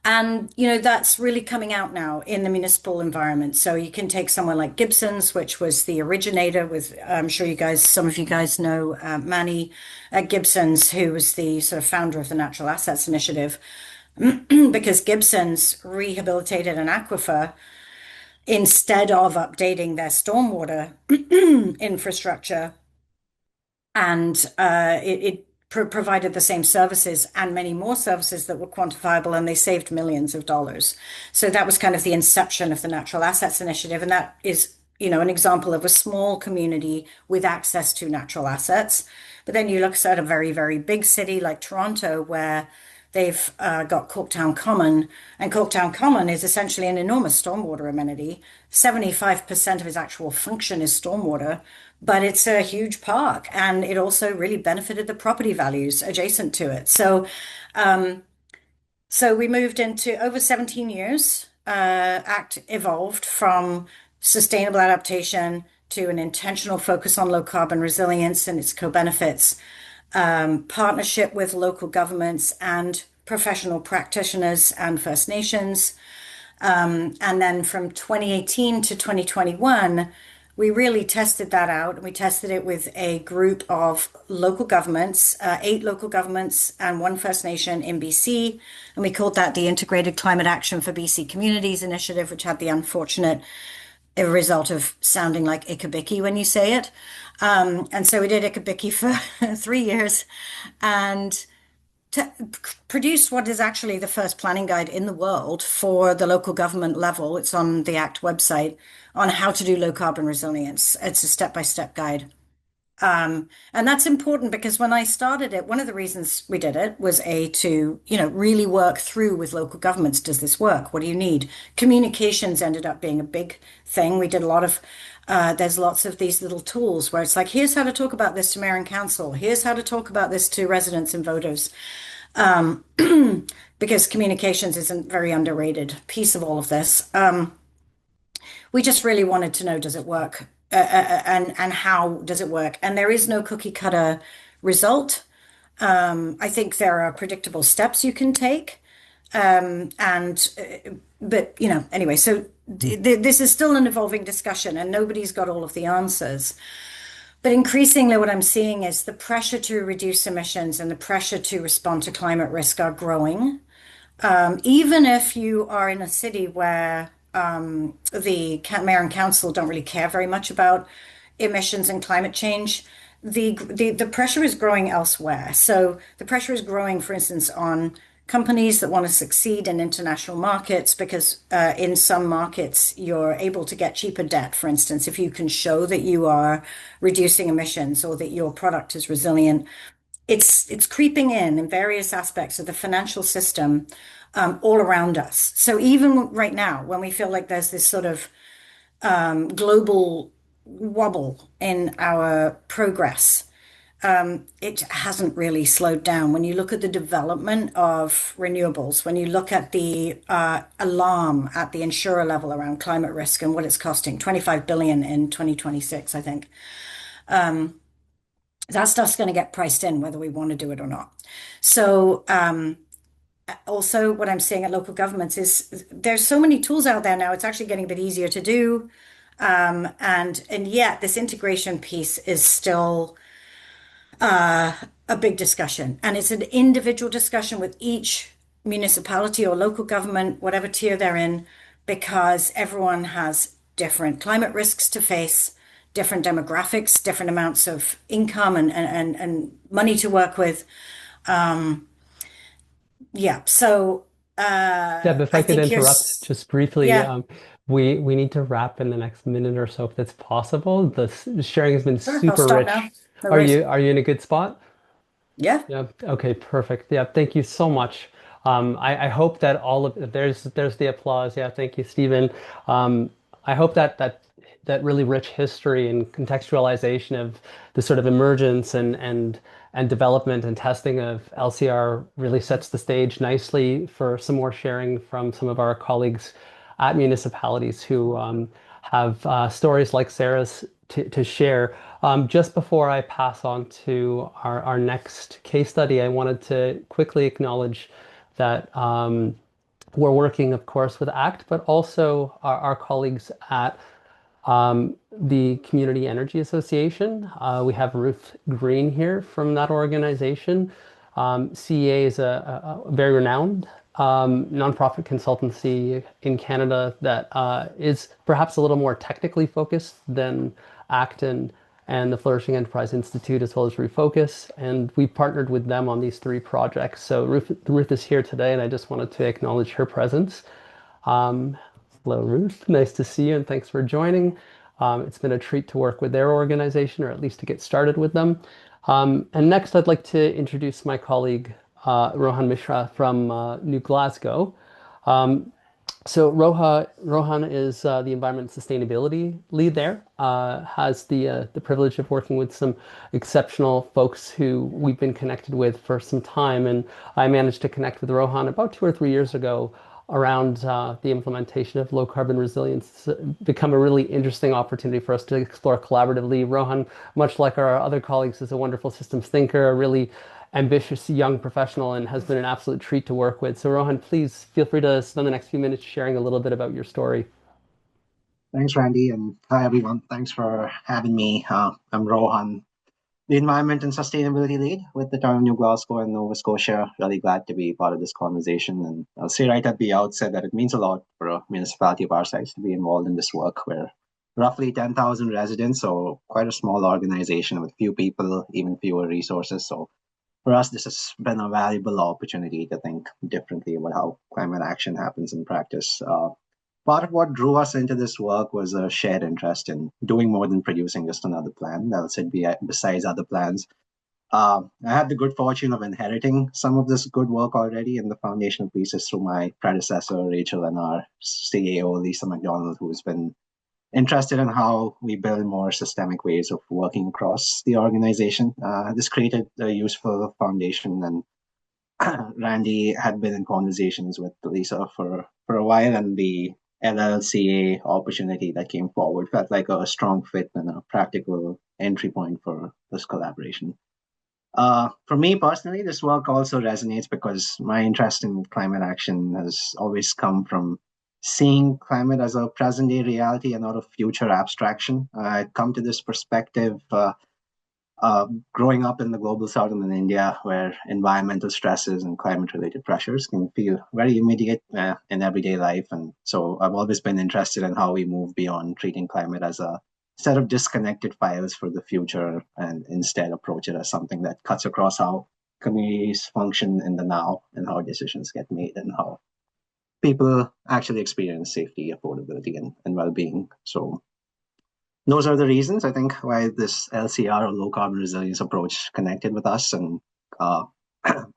And, that's really coming out now in the municipal environment. So you can take someone like Gibson's, which was the originator with, I'm sure some of you guys know Manny at Gibson's, who was the sort of founder of the Natural Assets Initiative, because Gibson's rehabilitated an aquifer instead of updating their stormwater infrastructure. And it provided the same services and many more services that were quantifiable, and they saved millions of dollars. So that was kind of the inception of the Natural Assets Initiative. And that is, an example of a small community with access to natural assets. But then you look at a very, very big city like Toronto, where they've got Corktown Common, and Corktown Common is essentially an enormous stormwater amenity. 75% of its actual function is stormwater, but it's a huge park, and it also really benefited the property values adjacent to it. So we moved into over 17 years. ACT evolved from sustainable adaptation to an intentional focus on low carbon resilience and its co-benefits, partnership with local governments and professional practitioners and First Nations. And then from 2018 to 2021, we really tested that out. And we tested it with a group of local governments, 8 local governments and 1 First Nation in BC. And we called that the Integrated Climate Action for BC Communities Initiative, which had the unfortunate result of sounding like Ikabiki when you say it. And so we did Ikabiki for 3 years and produced what is actually the first planning guide in the world for the local government level. It's on the ACT website on how to do low carbon resilience. It's a step-by-step guide. And that's important because when I started it, one of the reasons we did it was to, really work through with local governments. Does this work? What do you need? Communications ended up being a big thing. We did a lot of, there's lots of these little tools where it's like, here's how to talk about this to mayor and council. Here's how to talk about this to residents and voters. Because communications is a very underrated piece of all of this. We just really wanted to know, does it work? And how does it work? And there is no cookie cutter result. I think there are predictable steps you can take. But anyway, so this is still an evolving discussion and nobody's got all of the answers. But increasingly what I'm seeing is the pressure to reduce emissions and the pressure to respond to climate risk are growing. Even if you are in a city where the mayor and council don't really care very much about emissions and climate change, the pressure is growing elsewhere. So the pressure is growing, for instance, on companies that want to succeed in international markets, because in some markets you're able to get cheaper debt. For instance, if you can show that you are reducing emissions or that your product is resilient, it's creeping in various aspects of the financial system all around us. So even right now, when we feel like there's this sort of global wobble in our progress, it hasn't really slowed down. When you look at the development of renewables, when you look at the alarm at the insurer level around climate risk and what it's costing, 25 billion in 2026, I think, that stuff's going to get priced in whether we want to do it or not. So also what I'm seeing at local governments is there's so many tools out there now, it's actually getting a bit easier to do. And yet this integration piece is still a big discussion, and it's an individual discussion with each municipality or local government, whatever tier they're in, because everyone has different climate risks to face, different demographics, different amounts of income and money to work with. Yeah. So Deb, if I could interrupt just briefly, yeah. we need to wrap in the next minute or so if that's possible. The sharing has been Sure, I'll super stop rich. now. No worries. Are you in a good spot? Yeah. Yeah. Okay, perfect. Yeah, thank you so much. I hope that all of there's the applause. Yeah, thank you, Stephen. I hope that really rich history and contextualization of the sort of emergence and development and testing of LCR really sets the stage nicely for some more sharing from some of our colleagues at municipalities who have stories like Sara's to share. Just before I pass on to our next case study, I wanted to quickly acknowledge that we're working, of course, with ACT, but also our colleagues at the Community Energy Association. We have Ruth Green here from that organization. CEA is a very renowned nonprofit consultancy in Canada that is perhaps a little more technically focused than ACT and the Flourishing Enterprise Institute, as well as Refocus. And we partnered with them on these 3 projects. So Ruth is here today, and I just wanted to acknowledge her presence. Hello, Ruth. Nice to see you, and thanks for joining. It's been a treat to work with their organization, or at least to get started with them. And next, I'd like to introduce my colleague, Rohan Mishra from New Glasgow. So Rohan is the environment and sustainability lead there, has the privilege of working with some exceptional folks who we've been connected with for some time. And I managed to connect with Rohan about 2 or 3 years ago around the implementation of low carbon resilience. It's become a really interesting opportunity for us to explore collaboratively. Rohan, much like our other colleagues, is a wonderful systems thinker, a really ambitious young professional, and has been an absolute treat to work with. So Rohan, please feel free to spend the next few minutes sharing a little bit about your story. Thanks, Randy, and hi, everyone. Thanks for having me. I'm Rohan, the Environment and Sustainability Lead with the town of New Glasgow in Nova Scotia. Really glad to be part of this conversation. And I'll say right at the outset that it means a lot for a municipality of our size to be involved in this work. We're roughly 10,000 residents, so quite a small organization with few people, even fewer resources. So for us, this has been a valuable opportunity to think differently about how climate action happens in practice. Part of what drew us into this work was a shared interest in doing more than producing just another plan. That said, besides other plans. I had the good fortune of inheriting some of this good work already in the foundational pieces through my predecessor, Rachel, and our CAO, Lisa McDonald, who's been interested in how we build more systemic ways of working across the organization. This created a useful foundation, and Randy had been in conversations with Lisa for a while, and the LLCA opportunity that came forward felt like a strong fit and a practical entry point for this collaboration. For me personally, this work also resonates because my interest in climate action has always come from seeing climate as a present day reality and not a future abstraction. I come to this perspective growing up in the global south and in India, where environmental stresses and climate related pressures can feel very immediate in everyday life. And so I've always been interested in how we move beyond treating climate as a set of disconnected files for the future and instead approach it as something that cuts across how communities function in the now and how decisions get made and how people actually experience safety, affordability, and well-being. So those are the reasons, I think, why this LCR or low carbon resilience approach connected with us. And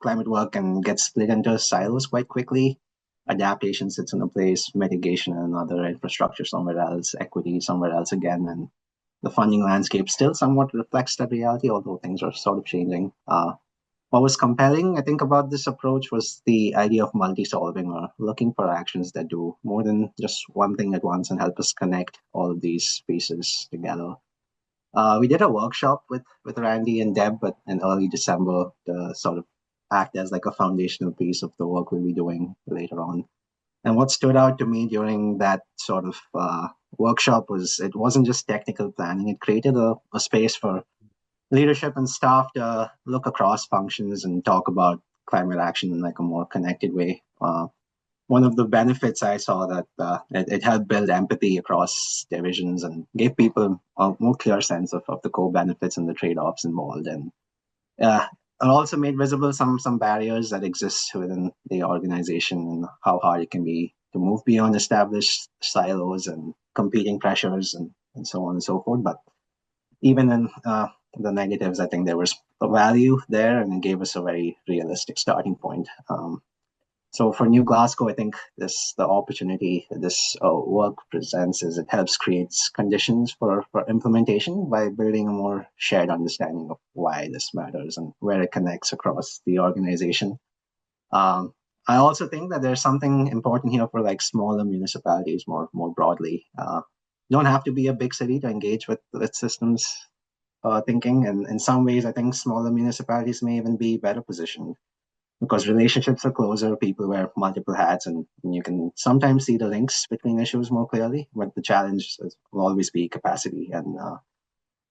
climate work can get split into silos quite quickly. Adaptation sits in a place, mitigation in another, infrastructure somewhere else, equity somewhere else again. And the funding landscape still somewhat reflects that reality, although things are sort of changing. What was compelling, I think, about this approach was the idea of multi-solving or looking for actions that do more than just one thing at once and help us connect all of these pieces together. We did a workshop with Randy and Deb in early December to sort of act as like a foundational piece of the work we'll be doing later on. And what stood out to me during that sort of workshop was it wasn't just technical planning. It created a space for leadership and staff to look across functions and talk about climate action in like a more connected way. one of the benefits I saw that it helped build empathy across divisions and gave people a more clear sense of the core benefits and the trade-offs involved. And it also made visible some barriers that exist within the organization and how hard it can be to move beyond established silos and competing pressures and so on and so forth. But even in the negatives, I think there was a value there, and it gave us a very realistic starting point. So for New Glasgow, I think the opportunity this work presents is it helps create conditions for implementation by building a more shared understanding of why this matters and where it connects across the organization. I also think that there's something important here for like smaller municipalities more broadly. You don't have to be a big city to engage with systems thinking, and in some ways, I think smaller municipalities may even be better positioned, because relationships are closer, people wear multiple hats, and you can sometimes see the links between issues more clearly. But the challenge will always be capacity. And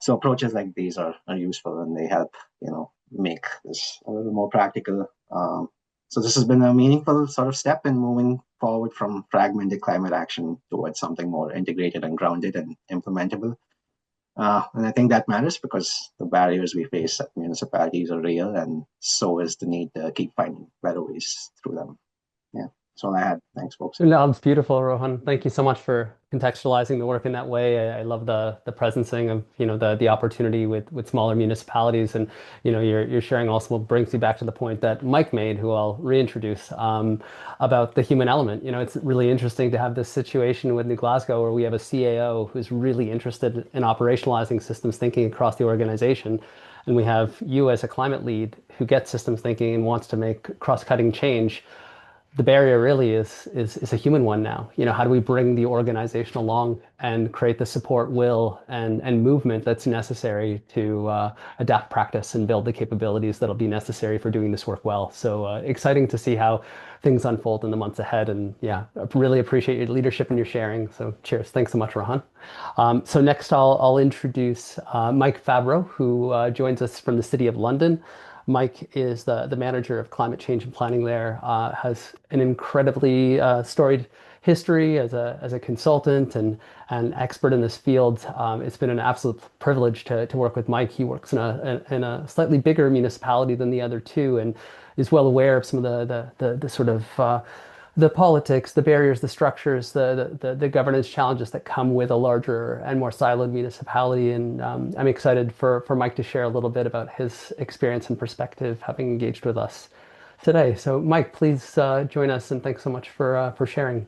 so approaches like these are useful, and they help, make this a little more practical. So this has been a meaningful sort of step in moving forward from fragmented climate action towards something more integrated and grounded and implementable. And I think that matters because the barriers we face at municipalities are real, and so is the need to keep finding better ways through them. Yeah, that's all I had. Thanks, folks. No, it's beautiful, Rohan. Thank you so much for contextualizing the work in that way. I love the presencing of the opportunity with smaller municipalities, and your sharing also brings me back to the point that Mike made, who I'll reintroduce, about the human element. It's really interesting to have this situation with New Glasgow where we have a CAO who's really interested in operationalizing systems thinking across the organization, and we have you as a climate lead who gets systems thinking and wants to make cross-cutting change. The barrier really is a human one now. How do we bring the organization along and create the support, will, and movement that's necessary to adapt practice and build the capabilities that'll be necessary for doing this work well. So exciting to see how things unfold in the months ahead. And yeah, I really appreciate your leadership and your sharing. So cheers. Thanks so much, Rohan. So next I'll introduce Mike Fabro, who joins us from the City of London. Mike is the manager of climate change and planning there, has an incredibly storied history as a consultant and expert in this field. It's been an absolute privilege to work with Mike. He works in a slightly bigger municipality than the other two, and is well aware of some of the sort of the politics, the barriers, the structures, the governance challenges that come with a larger and more siloed municipality. And I'm excited for Mike to share a little bit about his experience and perspective having engaged with us today. So Mike, please join us, and thanks so much for sharing.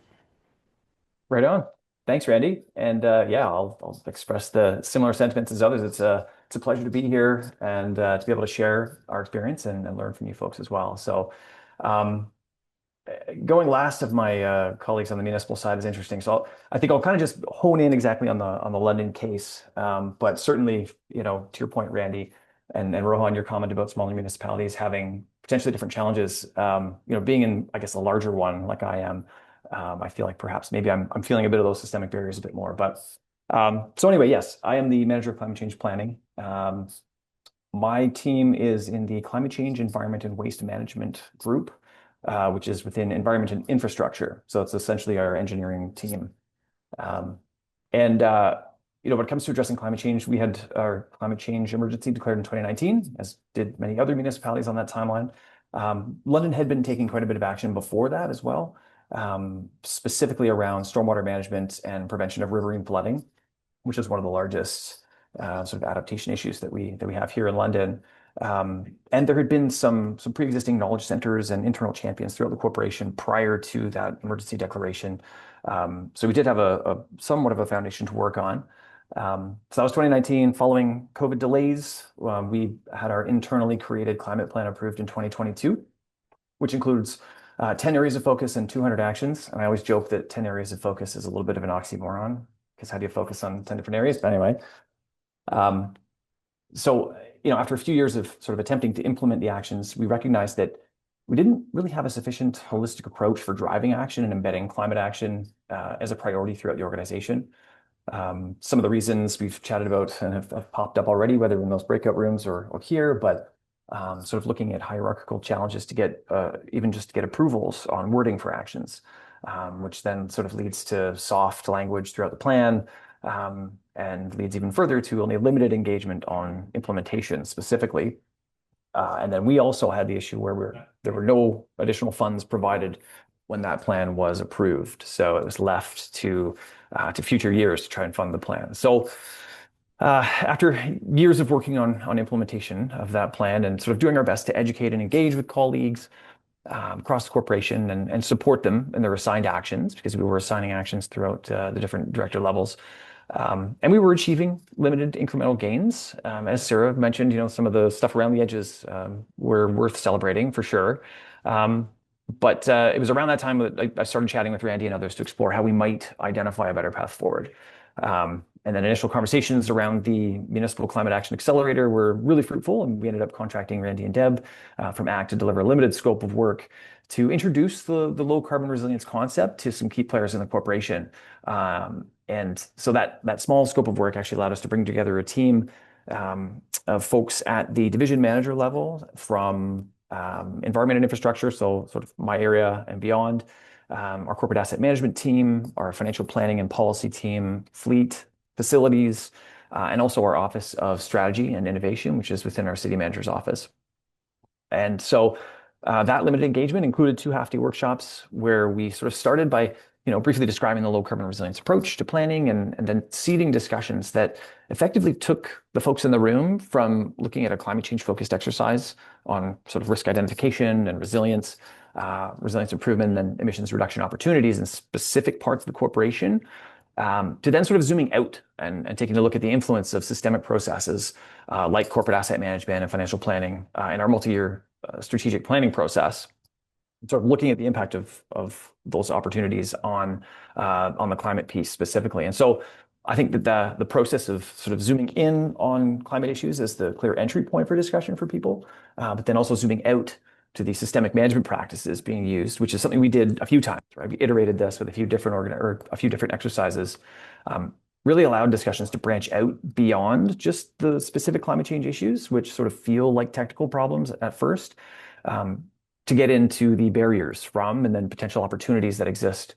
Right on. Thanks, Randy. And yeah, I'll express the similar sentiments as others. It's a pleasure to be here and to be able to share our experience and learn from you folks as well. So going last of my colleagues on the municipal side is interesting. So I think I'll kind of just hone in exactly on the London case. But certainly, to your point, Randy, and Rohan, your comment about smaller municipalities having potentially different challenges, being in, I guess, a larger one like I am, I feel like perhaps maybe I'm feeling a bit of those systemic barriers a bit more. But so anyway, yes, I am the manager of climate change planning. My team is in the climate change, environment, and waste management group, which is within environment and infrastructure. So it's essentially our engineering team. When it comes to addressing climate change, we had our climate change emergency declared in 2019, as did many other municipalities on that timeline. London had been taking quite a bit of action before that as well, specifically around stormwater management and prevention of riverine flooding, which is one of the largest sort of adaptation issues that we have here in London. And there had been some pre-existing knowledge centers and internal champions throughout the corporation prior to that emergency declaration. So we did have a somewhat of a foundation to work on. So that was 2019. Following COVID delays, we had our internally created climate plan approved in 2022, which includes 10 areas of focus and 200 actions. And I always joke that 10 areas of focus is a little bit of an oxymoron, because how do you focus on 10 different areas? But anyway, so after a few years of sort of attempting to implement the actions, we recognized that we didn't really have a sufficient holistic approach for driving action and embedding climate action as a priority throughout the organization. Some of the reasons we've chatted about and have popped up already, whether in those breakout rooms or here, but sort of looking at hierarchical challenges to get even just to get approvals on wording for actions, which then sort of leads to soft language throughout the plan, and leads even further to only limited engagement on implementation specifically. And then we also had the issue where there were no additional funds provided when that plan was approved. So it was left to future years to try and fund the plan. So after years of working on implementation of that plan and sort of doing our best to educate and engage with colleagues across the corporation and support them in their assigned actions, because we were assigning actions throughout the different director levels. And we were achieving limited incremental gains. As Sara mentioned, some of the stuff around the edges were worth celebrating for sure. But it was around that time that I started chatting with Randy and others to explore how we might identify a better path forward. And then initial conversations around the Municipal Climate Action Accelerator were really fruitful, and we ended up contracting Randy and Deb from ACT to deliver a limited scope of work to introduce the low carbon resilience concept to some key players in the corporation. And so that small scope of work actually allowed us to bring together a team of folks at the division manager level from environment and infrastructure, so sort of my area and beyond, our corporate asset management team, our financial planning and policy team, fleet, facilities, and also our Office of Strategy and Innovation, which is within our city manager's office. And so that limited engagement included 2 half-day workshops where we sort of started by briefly describing the low carbon resilience approach to planning and then seeding discussions that effectively took the folks in the room from looking at a climate change focused exercise on sort of risk identification and resilience improvement and emissions reduction opportunities in specific parts of the corporation, to then sort of zooming out and taking a look at the influence of systemic processes like corporate asset management and financial planning in our multi-year strategic planning process, sort of looking at the impact of those opportunities on the climate piece specifically. And so I think that the process of sort of zooming in on climate issues is the clear entry point for discussion for people, but then also zooming out to the systemic management practices being used, which is something we did a few times, right? We iterated this with a few different exercises, really allowed discussions to branch out beyond just the specific climate change issues, which sort of feel like technical problems at first, to get into the barriers from and then potential opportunities that exist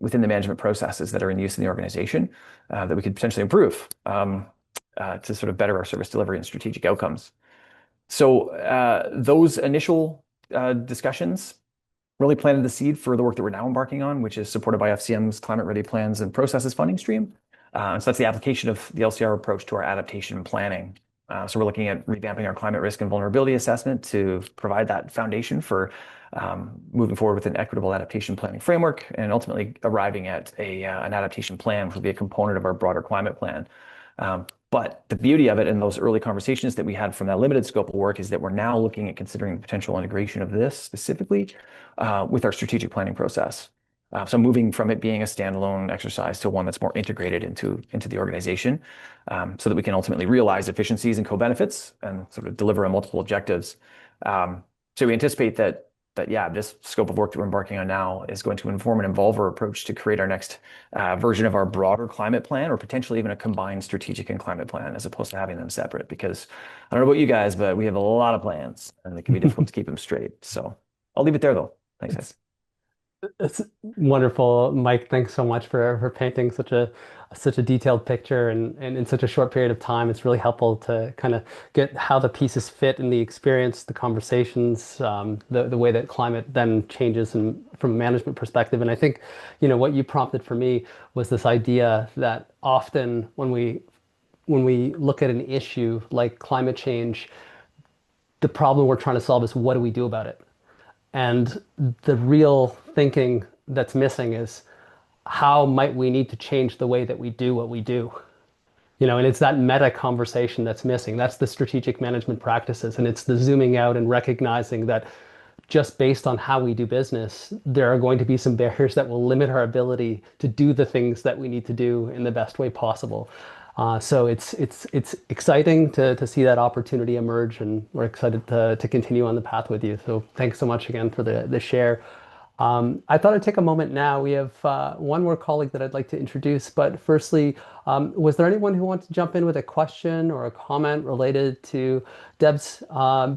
within the management processes that are in use in the organization that we could potentially improve to sort of better our service delivery and strategic outcomes. So those initial discussions really planted the seed for the work that we're now embarking on, which is supported by FCM's Climate Ready Plans and Processes funding stream. So that's the application of the LCR approach to our adaptation planning. So we're looking at revamping our climate risk and vulnerability assessment to provide that foundation for moving forward with an equitable adaptation planning framework and ultimately arriving at an adaptation plan, which will be a component of our broader climate plan. But the beauty of it in those early conversations that we had from that limited scope of work is that we're now looking at considering the potential integration of this specifically with our strategic planning process. So moving from it being a standalone exercise to one that's more integrated into the organization, so that we can ultimately realize efficiencies and co-benefits and sort of deliver on multiple objectives. So we anticipate that this scope of work that we're embarking on now is going to inform and evolve our approach to create our next version of our broader climate plan, or potentially even a combined strategic and climate plan, as opposed to having them separate. Because I don't know about you guys, but we have a lot of plans and it can be difficult to keep them straight. So I'll leave it there though. Thanks, guys. It's wonderful, Mike. Thanks so much for painting such a detailed picture and in such a short period of time. It's really helpful to kind of get how the pieces fit in the experience, the conversations, the way that climate then changes from a management perspective. And I think, what you prompted for me was this idea that often when we look at an issue like climate change, the problem we're trying to solve is, what do we do about it? And the real thinking that's missing is, how might we need to change the way that we do what we do? And it's that meta conversation that's missing. That's the strategic management practices. And it's the zooming out and recognizing that just based on how we do business, there are going to be some barriers that will limit our ability to do the things that we need to do in the best way possible. So it's exciting to see that opportunity emerge, and we're excited to continue on the path with you. So thanks so much again for the share. I thought I'd take a moment now. We have one more colleague that I'd like to introduce, but firstly, was there anyone who wants to jump in with a question or a comment related to Deb's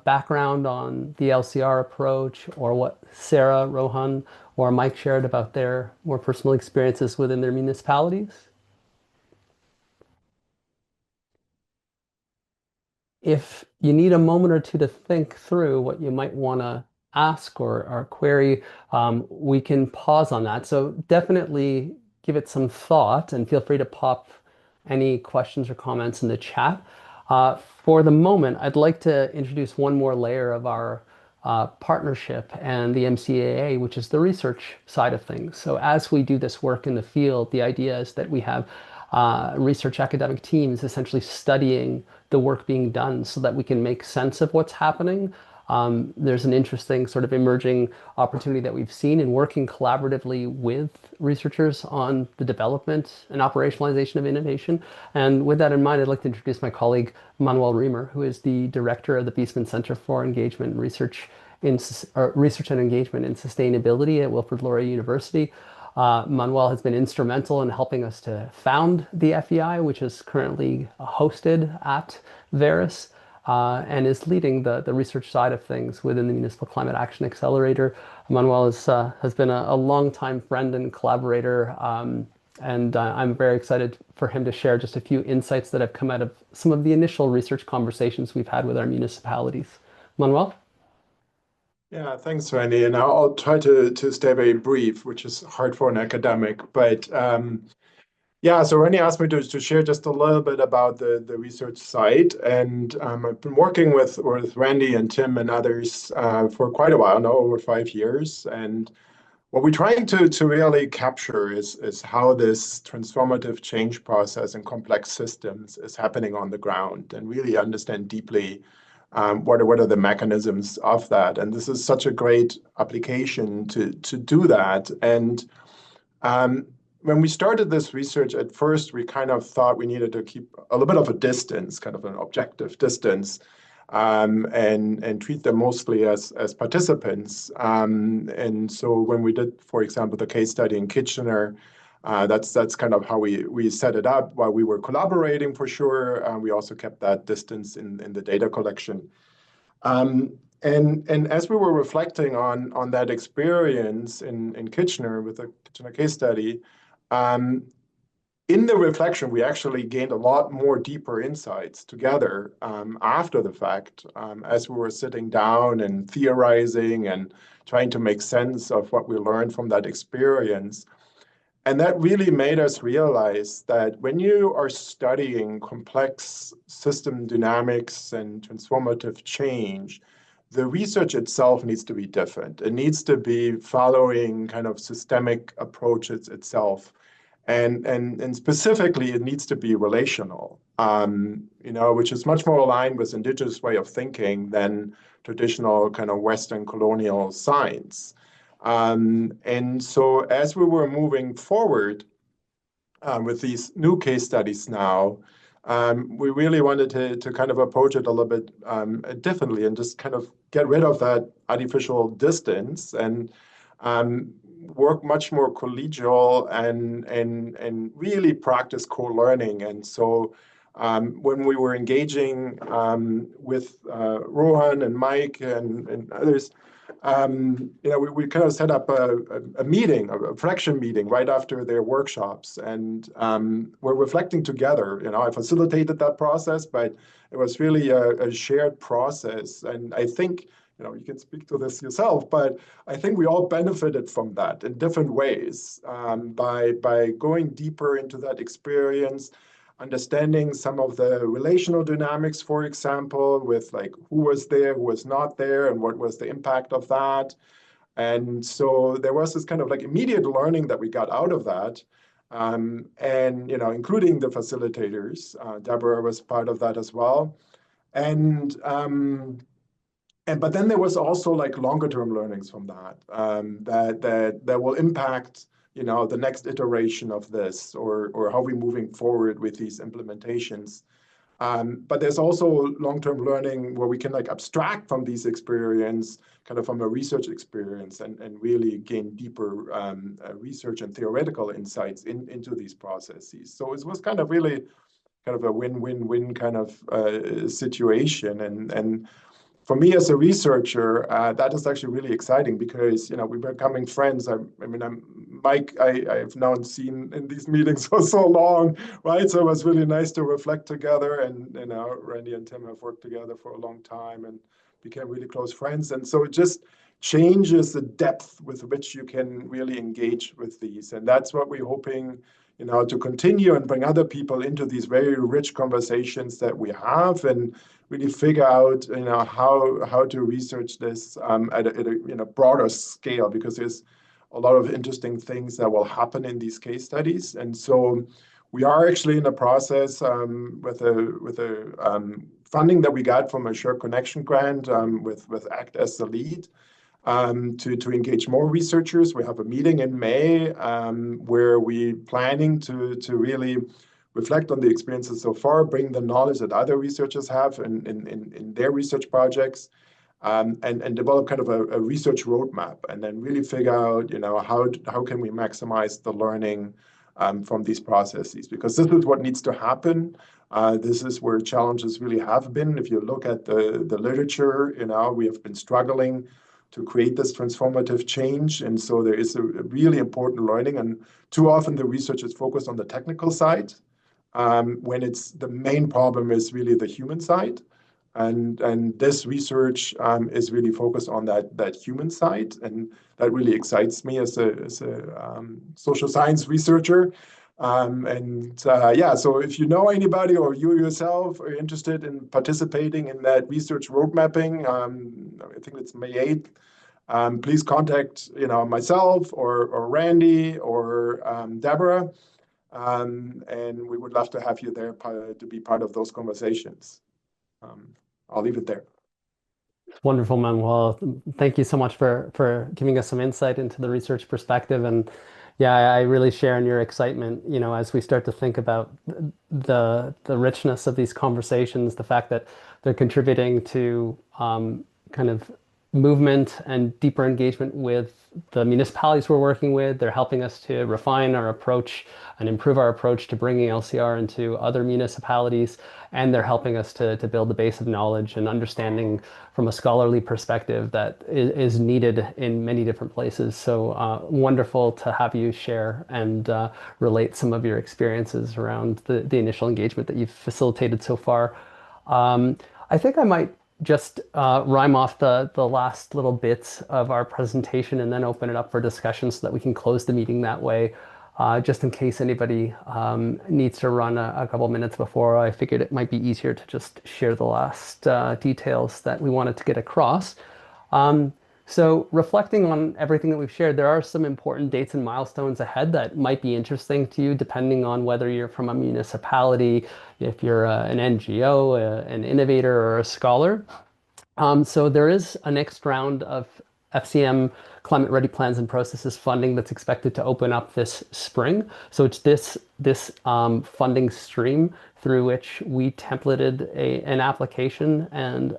background on the LCR approach, or what Sara, Rohan, or Mike shared about their more personal experiences within their municipalities? If you need a moment or two to think through what you might want to ask or query, we can pause on that. So definitely give it some thought and feel free to pop any questions or comments in the chat. For the moment, I'd like to introduce one more layer of our partnership and the MCAA, which is the research side of things. So as we do this work in the field, the idea is that we have research academic teams essentially studying the work being done so that we can make sense of what's happening. There's an interesting sort of emerging opportunity that we've seen in working collaboratively with researchers on the development and operationalization of innovation. And with that in mind, I'd like to introduce my colleague, Manuel Remer, who is the director of the Beesman Center for Engagement and Research Research and Engagement in Sustainability at Wilfrid Laurier University. Manuel has been instrumental in helping us to found the FEI, which is currently hosted at Veris, and is leading the research side of things within the Municipal Climate Action Accelerator. Manuel has been a longtime friend and collaborator, and I'm very excited for him to share just a few insights that have come out of some of the initial research conversations we've had with our municipalities. Manuel? Yeah, thanks, Randy. And I'll try to stay very brief, which is hard for an academic. But yeah, so Randy asked me to share just a little bit about the research side. And I've been working with Randy and Tim and others for quite a while now, over 5 years. And what we're trying to really capture is how this transformative change process in complex systems is happening on the ground, and really understand deeply what are the mechanisms of that. And this is such a great application to do that. And when we started this research, at first we kind of thought we needed to keep a little bit of a distance, kind of an objective distance, and treat them mostly as participants. And so when we did, for example, the case study in Kitchener, that's kind of how we set it up. While we were collaborating for sure, we also kept that distance in the data collection. And as we were reflecting on that experience in Kitchener with the Kitchener case study, in the reflection, we actually gained a lot more deeper insights together after the fact, as we were sitting down and theorizing and trying to make sense of what we learned from that experience. And that really made us realize that when you are studying complex system dynamics and transformative change, the research itself needs to be different. It needs to be following kind of systemic approaches itself. And specifically, it needs to be relational, which is much more aligned with indigenous way of thinking than traditional kind of Western colonial science. And so as we were moving forward with these new case studies now, we really wanted to kind of approach it a little bit differently and just kind of get rid of that artificial distance and work much more collegial and really practice co-learning. And so when we were engaging with Rohan and Mike and others, we kind of set up a meeting, a reflection meeting right after their workshops, and we're reflecting together. I facilitated that process, but it was really a shared process. And I think, you can speak to this yourself, but I think we all benefited from that in different ways by going deeper into that experience, understanding some of the relational dynamics, for example, with like who was there, who was not there, and what was the impact of that. And so there was this kind of like immediate learning that we got out of that. And, including the facilitators, Deborah was part of that as well. But then there was also like longer term learnings from that, that will impact, the next iteration of this or how we're moving forward with these implementations. But there's also long-term learning where we can like abstract from these experience, kind of from a research experience, and really gain deeper research and theoretical insights into these processes. So it was kind of really kind of a win-win-win kind of situation. And for me as a researcher, that is actually really exciting because, you know, we're becoming friends. I mean, Mike, I've now seen in these meetings for so long, right? So it was really nice to reflect together, and, you know, Randy and Tim have worked together for a long time and became really close friends. And so it just changes the depth with which you can really engage with these. And that's what we're hoping, you know, to continue and bring other people into these very rich conversations that we have, and really figure out, you know, how to research this at a you know, broader scale, because there's a lot of interesting things that will happen in these case studies. And so we are actually in a process with a funding that we got from a Shared Connection grant with ACT as the lead, to engage more researchers. We have a meeting in May where we're planning to really reflect on the experiences so far, bring the knowledge that other researchers have in their research projects, and develop kind of a research roadmap, and then really figure out, you know, how can we maximize the learning from these processes, because this is what needs to happen. This is where challenges really have been. If you look at the literature, you know, we have been struggling to create this transformative change. And so there is a really important learning. And too often the research is focused on the technical side, when it's the main problem is really the human side. And this research is really focused on that human side. And that really excites me as a social science researcher. Yeah, so if you know anybody or you yourself are interested in participating in that research road mapping, I think it's May 8th, please contact, you know, myself or Randy or Deborah, and we would love to have you there to be part of those conversations. I'll leave it there. Wonderful, Manuel. Thank you so much for giving us some insight into the research perspective. And yeah, I really share in your excitement, you know, as we start to think about the richness of these conversations, the fact that they're contributing to kind of movement and deeper engagement with the municipalities we're working with. They're helping us to refine our approach and improve our approach to bringing LCR into other municipalities. And they're helping us to build the base of knowledge and understanding from a scholarly perspective that is needed in many different places. So wonderful to have you share and relate some of your experiences around the initial engagement that you've facilitated so far. I think I might just rhyme off the last little bits of our presentation and then open it up for discussion so that we can close the meeting that way. Just in case anybody needs to run a couple minutes before, I figured it might be easier to just share the last details that we wanted to get across. So reflecting on everything that we've shared, there are some important dates and milestones ahead that might be interesting to you, depending on whether you're from a municipality, if you're an NGO, an innovator, or a scholar. So there is a next round of FCM Climate Ready Plans and Processes funding that's expected to open up this spring. So it's this funding stream through which we templated an application and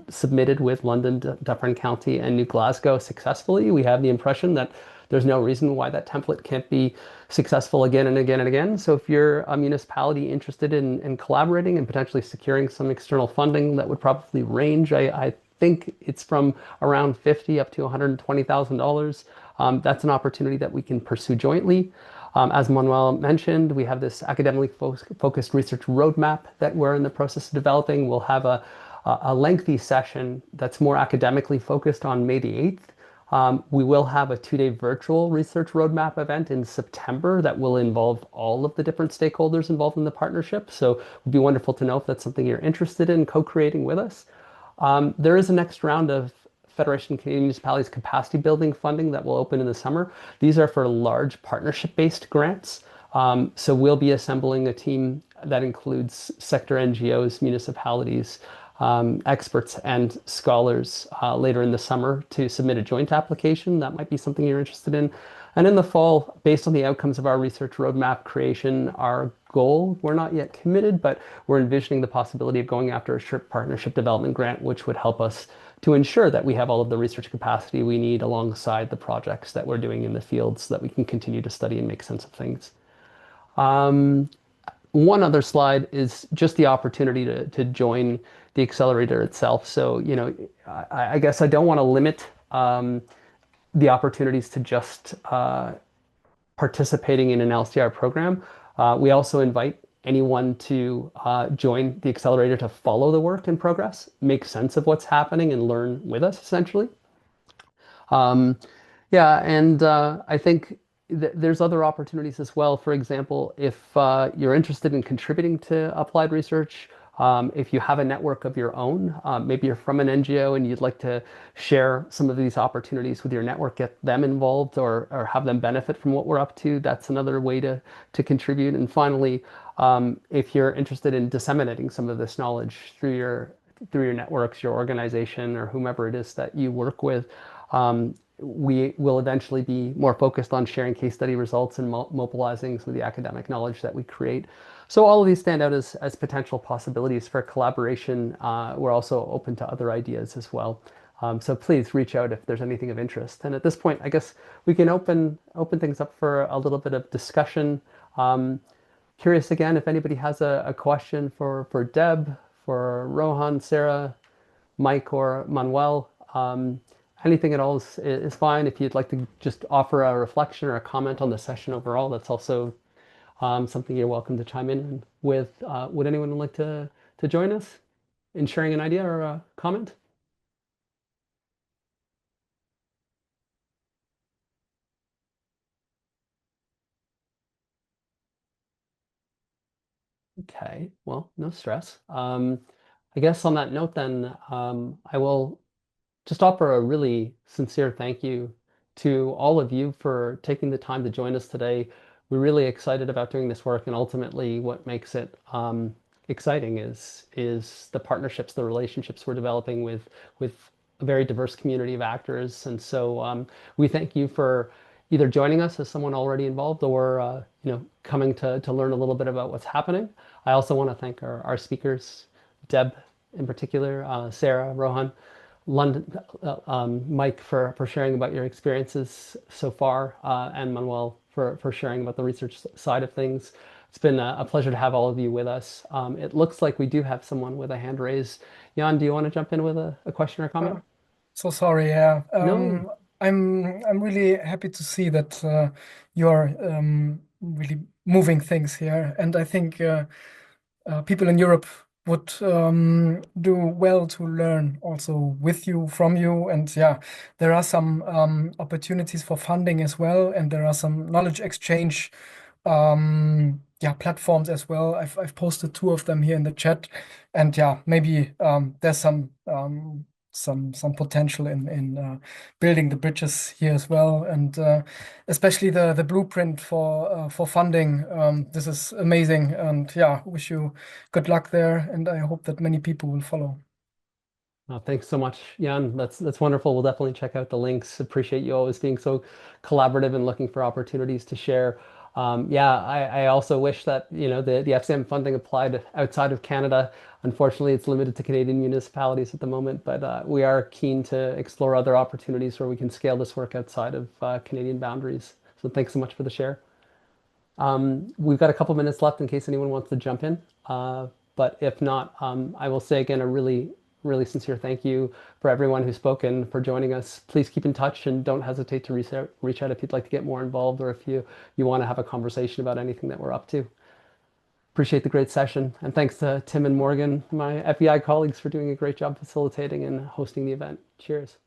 submitted with London, Dufferin County, and New Glasgow successfully. We have the impression that there's no reason why that template can't be successful again and again and again. So if you're a municipality interested in collaborating and potentially securing some external funding, that would probably range, I think it's from around $50,000 up to $120,000. That's an opportunity that we can pursue jointly. As Manuel mentioned, we have this academically focused research roadmap that we're in the process of developing. We'll have a lengthy session that's more academically focused on May the 8th. We will have a 2-day virtual research roadmap event in September that will involve all of the different stakeholders involved in the partnership. So it would be wonderful to know if that's something you're interested in co-creating with us. There is a next round of Federation of Canadian Municipalities capacity building funding that will open in the summer. These are for large partnership-based grants. So we'll be assembling a team that includes sector NGOs, municipalities, experts, and scholars later in the summer to submit a joint application. That might be something you're interested in. And in the fall, based on the outcomes of our research roadmap creation, our goal, we're not yet committed, but we're envisioning the possibility of going after a SHRP partnership development grant, which would help us to ensure that we have all of the research capacity we need alongside the projects that we're doing in the field so that we can continue to study and make sense of things. One other slide is just the opportunity to join the accelerator itself. So, I guess I don't want to limit the opportunities to just participating in an LCR program. We also invite anyone to join the accelerator to follow the work in progress, make sense of what's happening, and learn with us, essentially. Yeah, and I think there's other opportunities as well. For example, if you're interested in contributing to applied research, if you have a network of your own, maybe you're from an NGO and you'd like to share some of these opportunities with your network, get them involved or have them benefit from what we're up to, that's another way to contribute. And finally, if you're interested in disseminating some of this knowledge through your networks, your organization, or whomever it is that you work with, we will eventually be more focused on sharing case study results and mobilizing some of the academic knowledge that we create. So all of these stand out as potential possibilities for collaboration. We're also open to other ideas as well. So please reach out if there's anything of interest. And at this point, I guess we can open things up for a little bit of discussion. Curious again if anybody has a question for Deb, for Rohan, Sara, Mike, or Manuel. Anything at all is fine. If you'd like to just offer a reflection or a comment on the session overall, that's also something you're welcome to chime in with. Would anyone like to join us in sharing an idea or a comment? Okay, well, no stress. I guess on that note then, I will just offer a really sincere thank you to all of you for taking the time to join us today. We're really excited about doing this work, and ultimately what makes it exciting is the partnerships, the relationships we're developing with a very diverse community of actors. And so we thank you for either joining us as someone already involved or coming to learn a little bit about what's happening. I also want to thank our speakers, Deb in particular, Sara, Rohan, London, Mike for sharing about your experiences so far, and Manuel for sharing about the research side of things. It's been a pleasure to have all of you with us. It looks like we do have someone with a hand raised. Jan, do you want to jump in with a question or comment? So sorry, yeah. No. I'm really happy to see that you're really moving things here, and I think people in Europe would do well to learn also with you, from you. And yeah, there are some opportunities for funding as well, and there are some knowledge exchange platforms as well. I've posted 2 of them here in the chat, and yeah, maybe there's some potential in building the bridges here as well, and especially the blueprint for funding. This is amazing, and yeah, wish you good luck there, and I hope that many people will follow. Thanks so much, Jan. That's wonderful. We'll definitely check out the links. Appreciate you always being so collaborative and looking for opportunities to share. I also wish that the FCM funding applied outside of Canada. Unfortunately, it's limited to Canadian municipalities at the moment, but we are keen to explore other opportunities where we can scale this work outside of Canadian boundaries. So thanks so much for the share. We've got a couple minutes left in case anyone wants to jump in. But if not, I will say again a really sincere thank you for everyone who's spoken, for joining us. Please keep in touch and don't hesitate to reach out if you'd like to get more involved or if you want to have a conversation about anything that we're up to. Appreciate the great session. And thanks to Tim and Morgan, my FEI colleagues, for doing a great job facilitating and hosting the event. Cheers.